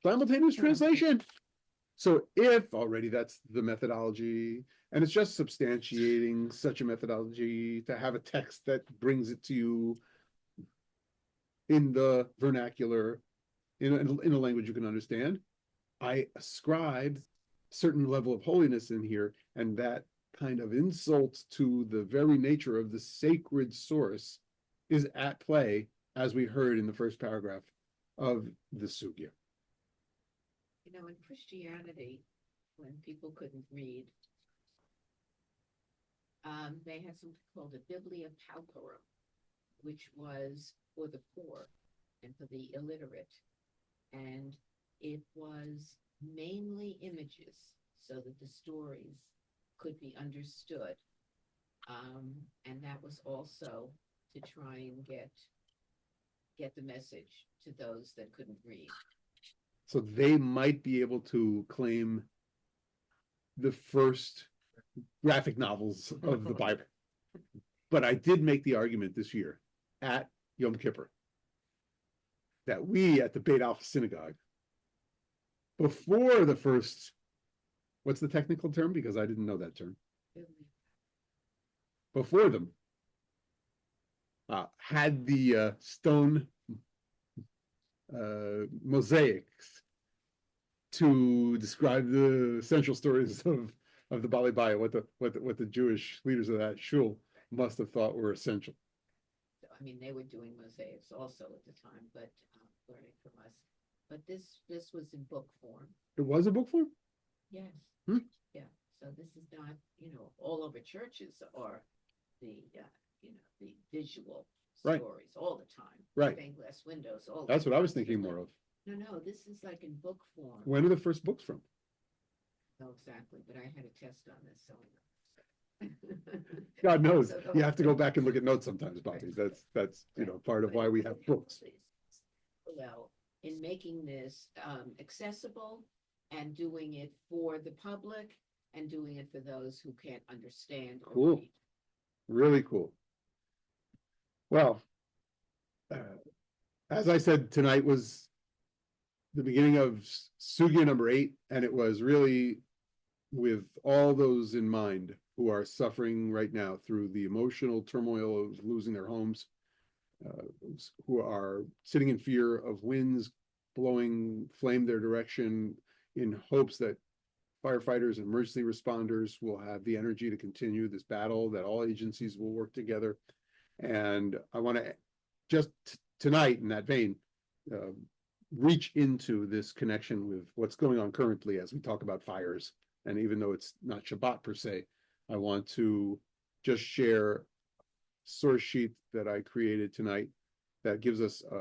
Simultaneous translation. So if already that's the methodology, and it's just substantiating such a methodology to have a text that brings it to you in the vernacular, in a language you can understand, I ascribe a certain level of holiness in here, and that kind of insult to the very nature of the sacred source is at play, as we heard in the first paragraph of the Sugya. You know, in Christianity, when people couldn't read, they had something called a Biblia Pauperum, which was for the poor and for the illiterate. And it was mainly images so that the stories could be understood. And that was also to try and get the message to those that couldn't read. So they might be able to claim the first graphic novels of the Bible. But I did make the argument this year at Yom Kippur that we at the Beit Alpha Synagogue, before the first, what's the technical term? Because I didn't know that term. Before them, had the stone mosaics to describe the central stories of the Bali Baya, what the Jewish leaders of that shul must have thought were essential. So, I mean, they were doing mosaics also at the time, but learning from us. But this was in book form. It was a book form? Yes. Hmm. Yeah. So this is not, all over churches are the, the visual Right. stories all the time. Right. Stained glass windows. All That's the what I was time. thinking more of. No, this is like in book form. When are the first books from? No, exactly. But I had a test on this, so I know. God knows. So You have to go back and look at notes sometimes, Bobby. That's part of why we have books. Well, in making this accessible and doing it for the public and doing it for those who can't understand or Cool. read. Really cool. Well, as I said, tonight was the beginning of Sugya number 8, and it was really with all those in mind who are suffering right now through the emotional turmoil of losing their homes, who are sitting in fear of winds blowing flame their direction, in hopes that firefighters and emergency responders will have the energy to continue this battle, that all agencies will work together. And I want to just tonight, in that vein, reach into this connection with what's going on currently as we talk about fires. And even though it's not Shabbat per se, I want to just share a source sheet that I created tonight that gives us a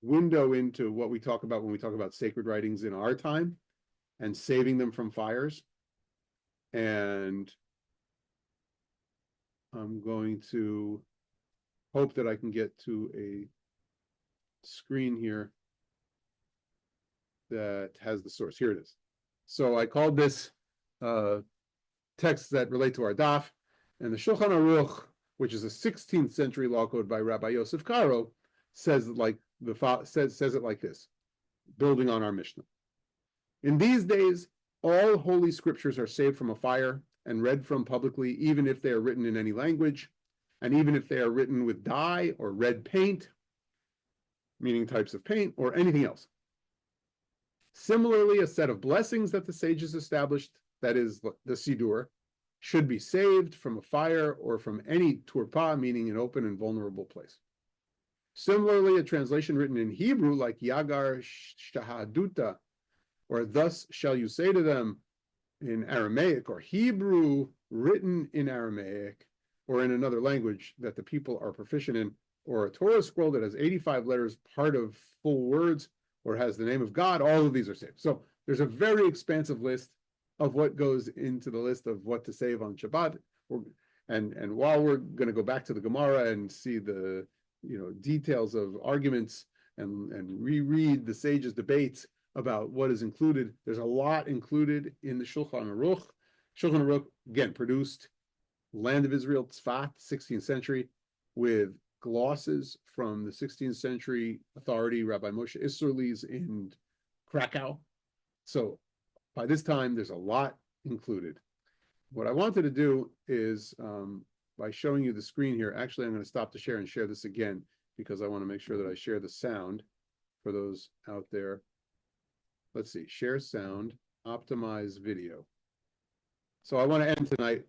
window into what we talk about when we talk about sacred writings in our time and saving them from fires. And I'm going to hope that I can get to a screen here that has the source. Here it is. So I called this texts that relate to our daf, and the Shulchan Aruch, which is a 16th century law code by Rabbi Yosef Karo, says it like this, building on our Mishnah. In these days, all holy scriptures are saved from a fire and read from publicly, even if they are written in any language, and even if they are written with dye or red paint, meaning types of paint, or anything else. Similarly, a set of blessings that the sages established, that is the Sidur, should be saved from a fire or from any turpa, meaning an open and vulnerable place. Similarly, a translation written in Hebrew like Yagar Shahaduta, or thus shall you say to them in Aramaic, or Hebrew written in Aramaic, or in another language that the people are proficient in, or a Torah scroll that has 85 letters, part of full words, or has the name of God, all of these are saved. So there's a very expansive list of what goes into the list of what to save on Shabbat. And while we're going to go back to the Gemara and see the details of arguments and reread the sages' debates about what is included, there's a lot included in the Shulchan Aruch. Shulchan Aruch, again, produced Land of Israel, Tzfat, 16th century, with glosses from the 16th century authority, Rabbi Moshe Isserles in Krakow. So by this time, there's a lot included. What I wanted to do is, by showing you the screen here, actually, I'm going to stop the share and share this again, because I want to make sure that I share the sound for those out there. Let's see, share sound, optimize video. So I want to end tonight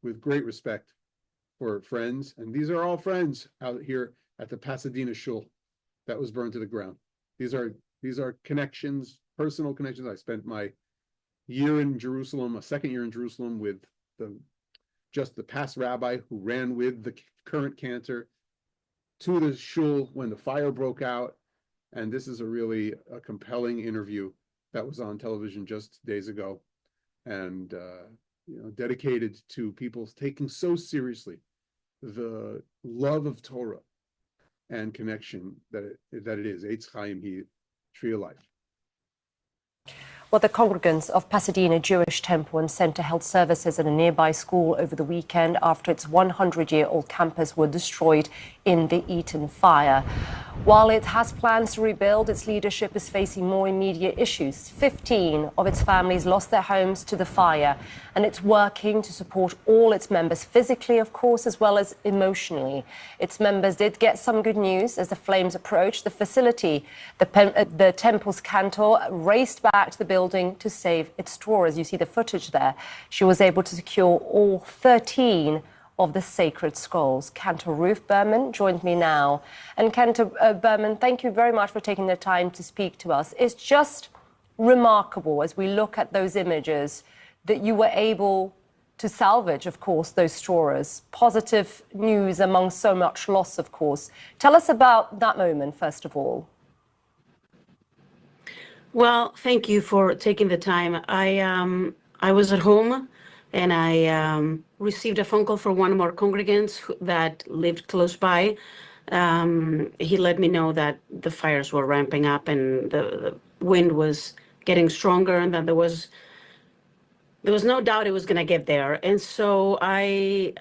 with great respect for friends, and these are all friends out here at the Pasadena Shul that was burned to the ground. These are connections, personal connections. I spent my year in Jerusalem, a second year in Jerusalem, with the past rabbi who ran with the current cantor to the shul when the fire broke out. And this is a compelling interview that was on television just days ago, and dedicated to people taking so seriously the love of Torah and connection that it is. Eitz Chaim Hi, tree of life. Well, the congregants of Pasadena Jewish Temple and Center held services at a nearby school over the weekend after its 100-year-old campus were destroyed in the Eaton fire. While it has plans to rebuild, its leadership is facing more immediate issues. 15 of its families lost their homes to the fire, and it's working to support all its members physically, of course, as well as emotionally. Its members did get some good news as the flames approached the facility. The temple's cantor raced back to the building to save its drawers. You see the footage there. She was able to secure all 13 of the sacred scrolls. Cantor Ruth Berman joins me now. And Cantor Berman, thank you very much for taking the time to speak to us. It's just remarkable as we look at those images that you were able to salvage, of course, those drawers. Positive news among so much loss, of course. Tell us about that moment, first of all. Well, thank you for taking the time. I was at home, and I received a phone call from one of our congregants that lived close by. He let me know that the fires were ramping up and the wind was getting stronger, and that there was no doubt it was going to get there. And so I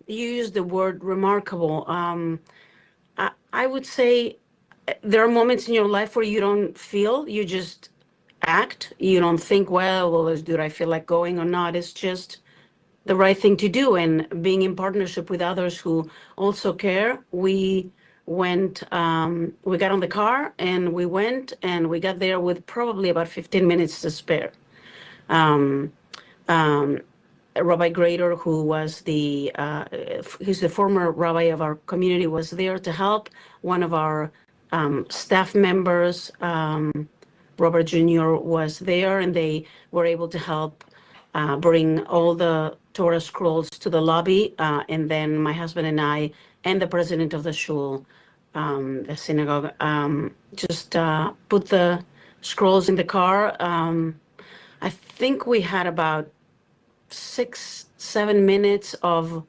used the word remarkable. I would say there are moments in your life where you don't feel, you just act. You don't think, well, do I feel like going or not? It's just the right thing to do. And being in partnership with others who also care, we went, we got on the car and we went, and we got there with probably about 15 minutes to spare. Rabbi Grader, who was he's the former rabbi of our community, was there to help. One of our staff members, Robert Jr., was there, and they were able to help bring all the Torah scrolls to the lobby. And then my husband and I and the president of the shul, the synagogue, just put the scrolls in the car. I think we had about 6-7 minutes of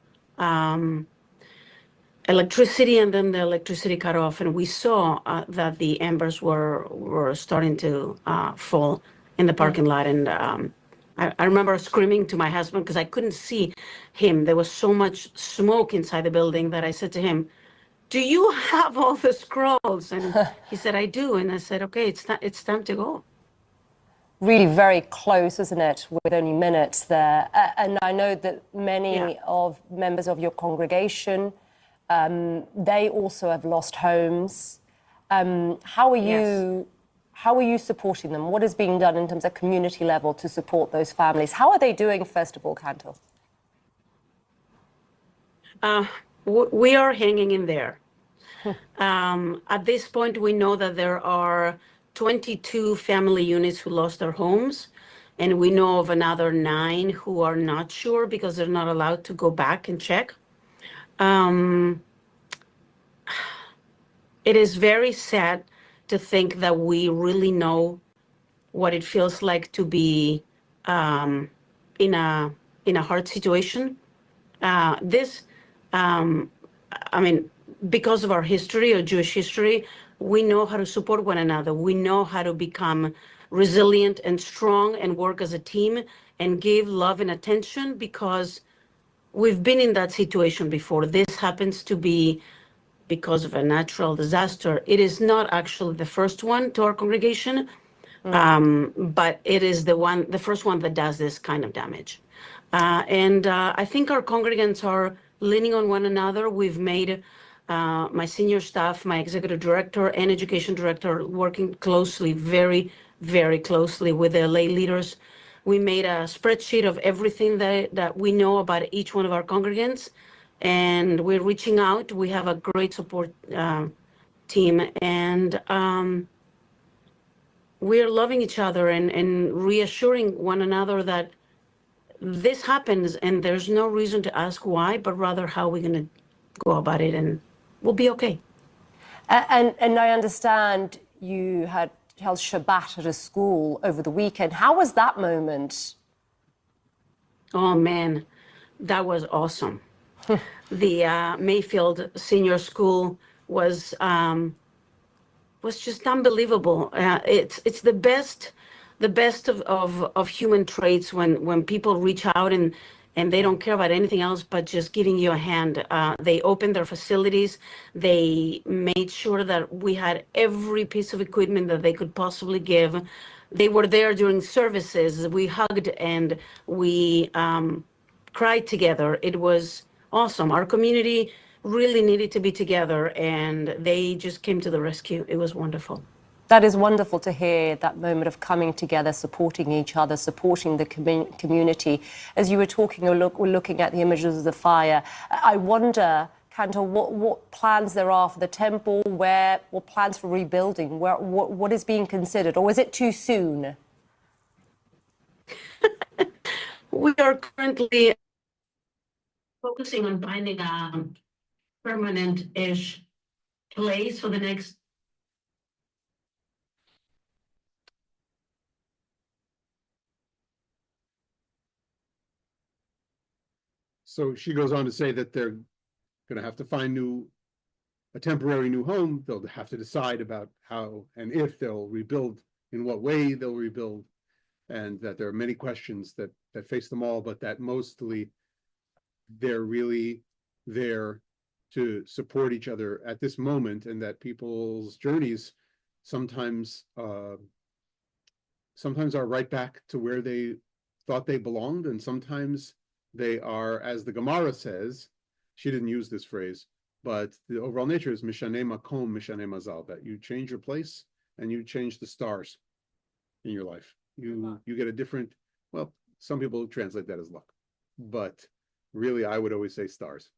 electricity, and then the electricity cut off, and we saw that the embers were starting to fall in the parking lot. And I remember screaming to my husband because I couldn't see him. There was so much smoke inside the building that I said to him, "Do you have all the scrolls?" And he said, "I do." And I said, "Okay, it's time to go." Really very close, isn't it, with only minutes there. And I know that many of members of your congregation, they also have lost homes. How are you supporting them? What is being done in terms of community level to support those families? How are they doing, first of all, Cantor? We are hanging in there. At this point, we know that there are 22 family units who lost their homes, and we know of another 9 who are not sure because they're not allowed to go back and check. It is very sad to think that we really know what it feels like to be in a hard situation. Because of our history, or Jewish history, we know how to support one another. We know how to become resilient and strong and work as a team and give love and attention, because we've been in that situation before. This happens to be because of a natural disaster. It is not actually the first one to our congregation, but it is the first one that does this kind of damage. And I think our congregants are leaning on one another. We've made my senior staff, my executive director and education director, working closely, very, very closely with the lay leaders. We made a spreadsheet of everything that we know about each one of our congregants, and we're reaching out. We have a great support team, and we're loving each other and reassuring one another that this happens and there's no reason to ask why, but rather how we're going to go about it, and we'll be okay. And I understand you had held Shabbat at a school over the weekend. How was that moment? Oh man, that was awesome. The Mayfield Senior School was just unbelievable. It's the best of human traits when people reach out and they don't care about anything else but just giving you a hand. They opened their facilities. They made sure that we had every piece of equipment that they could possibly give. They were there during services. We hugged and we cried together. It was awesome. Our community really needed to be together, and they just came to the rescue. It was wonderful. That is wonderful to hear, that moment of coming together, supporting each other, supporting the community. As you were talking, we're looking at the images of the fire. I wonder, Cantor, what plans there are for the temple, what plans for rebuilding, what is being considered, or is it too soon? We are currently focusing on finding a permanent-ish place for the next. So she goes on to say that they're going to have to find a temporary new home. They'll have to decide about how and if they'll rebuild in what way they'll rebuild, and that there are many questions that face them all, but that mostly they're really there to support each other at this moment, and that people's journeys sometimes are right back to where they thought they belonged, and sometimes they are, as the Gemara says, she didn't use this phrase, but the overall nature is mishaneh makom, mishaneh mazal, that you change your place and you change the stars in your life. You get a different, well, some people translate that as luck, but really I would always say stars.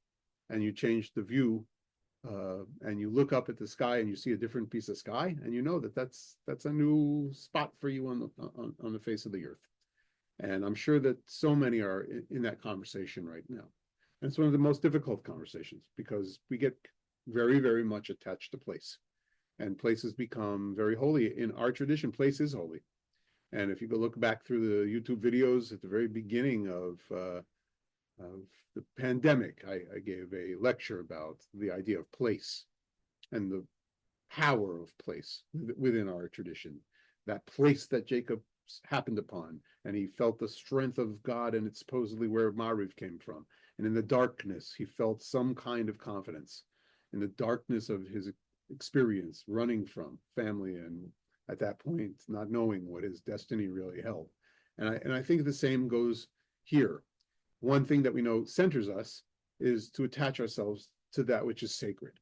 And you change the view, and you look up at the sky and you see a different piece of sky, and you know that that's a new spot for you on the face of the earth. And I'm sure that so many are in that conversation right now. And it's one of the most difficult conversations, because we get very, very much attached to place, and places become very holy. In our tradition, place is holy. And if you go look back through the YouTube videos at the very beginning of the pandemic, I gave a lecture about the idea of place and the power of place within our tradition. That place that Jacob happened upon, and he felt the strength of God, and it's supposedly where Mariv came from. And in the darkness, he felt some kind of confidence. In the darkness of his experience, running from family, and at that point, not knowing what his destiny really held. And I think the same goes here. One thing that we know centers us is to attach ourselves to that which is sacred.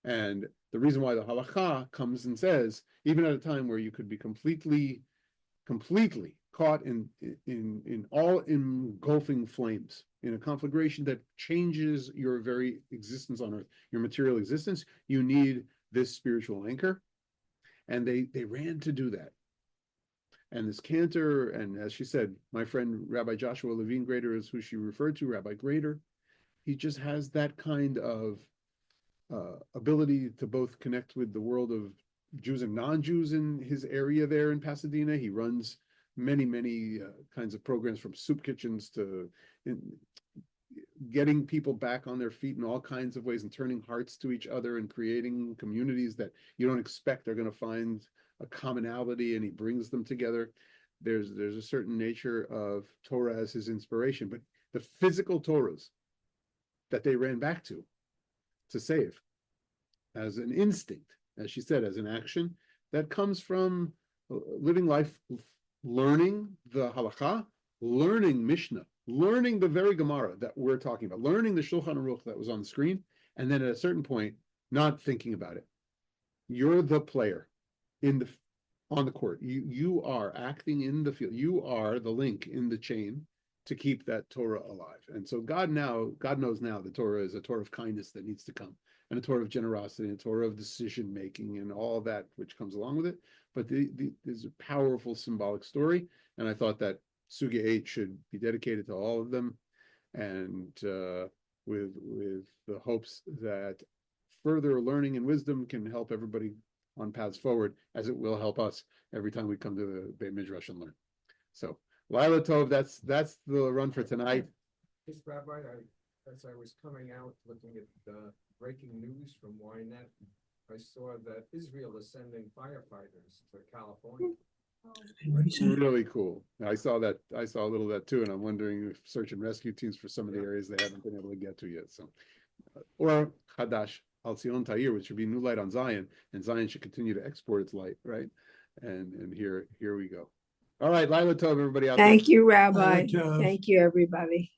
And the reason why the halakha comes and says, even at a time where you could be completely caught in all engulfing flames, in a conflagration that changes your very existence on earth, your material existence, you need this spiritual anchor. And they ran to do that. And this cantor, and as she said, my friend Rabbi Joshua Levine Grader is who she referred to, Rabbi Grader. He just has that kind of ability to both connect with the world of Jews and non-Jews in his area there in Pasadena. He runs many kinds of programs, from soup kitchens to getting people back on their feet in all kinds of ways, and turning hearts to each other, and creating communities that you don't expect are going to find a commonality, and he brings them together. There's a certain nature of Torah as his inspiration, but the physical Torahs that they ran back to save, as an instinct, as she said, as an action that comes from living life, learning the halakha, learning Mishnah, learning the very Gemara that we're talking about, learning the Shulchan Aruch that was on the screen, and then at a certain point, not thinking about it. You're the player on the court. You are acting in the field. You are the link in the chain to keep that Torah alive. And so God knows now the Torah is a Torah of kindness that needs to come, and a Torah of generosity, and a Torah of decision making, and all that which comes along with it. But there's a powerful symbolic story, and I thought that Sugya 8 should be dedicated to all of them, and with the hopes that further learning and wisdom can help everybody on paths forward, as it will help us every time we come to the Beit Midrash and learn. So, Laila Tov, that's the run for tonight. Yes, Rabbi, as I was coming out looking at the breaking news from Ynet, I saw that Israel is sending firefighters to California. Really cool. I saw a little of that too, and I'm wondering if search and rescue teams for some of the areas they haven't been able to get to yet. So, or Hadash Al Zion Ta'ir, which should be new light on Zion, and Zion should continue to export its light, right? And here we go. All right, Laila Tov, everybody out there. Thank you, Rabbi. Laila Tov. Thank you, everybody.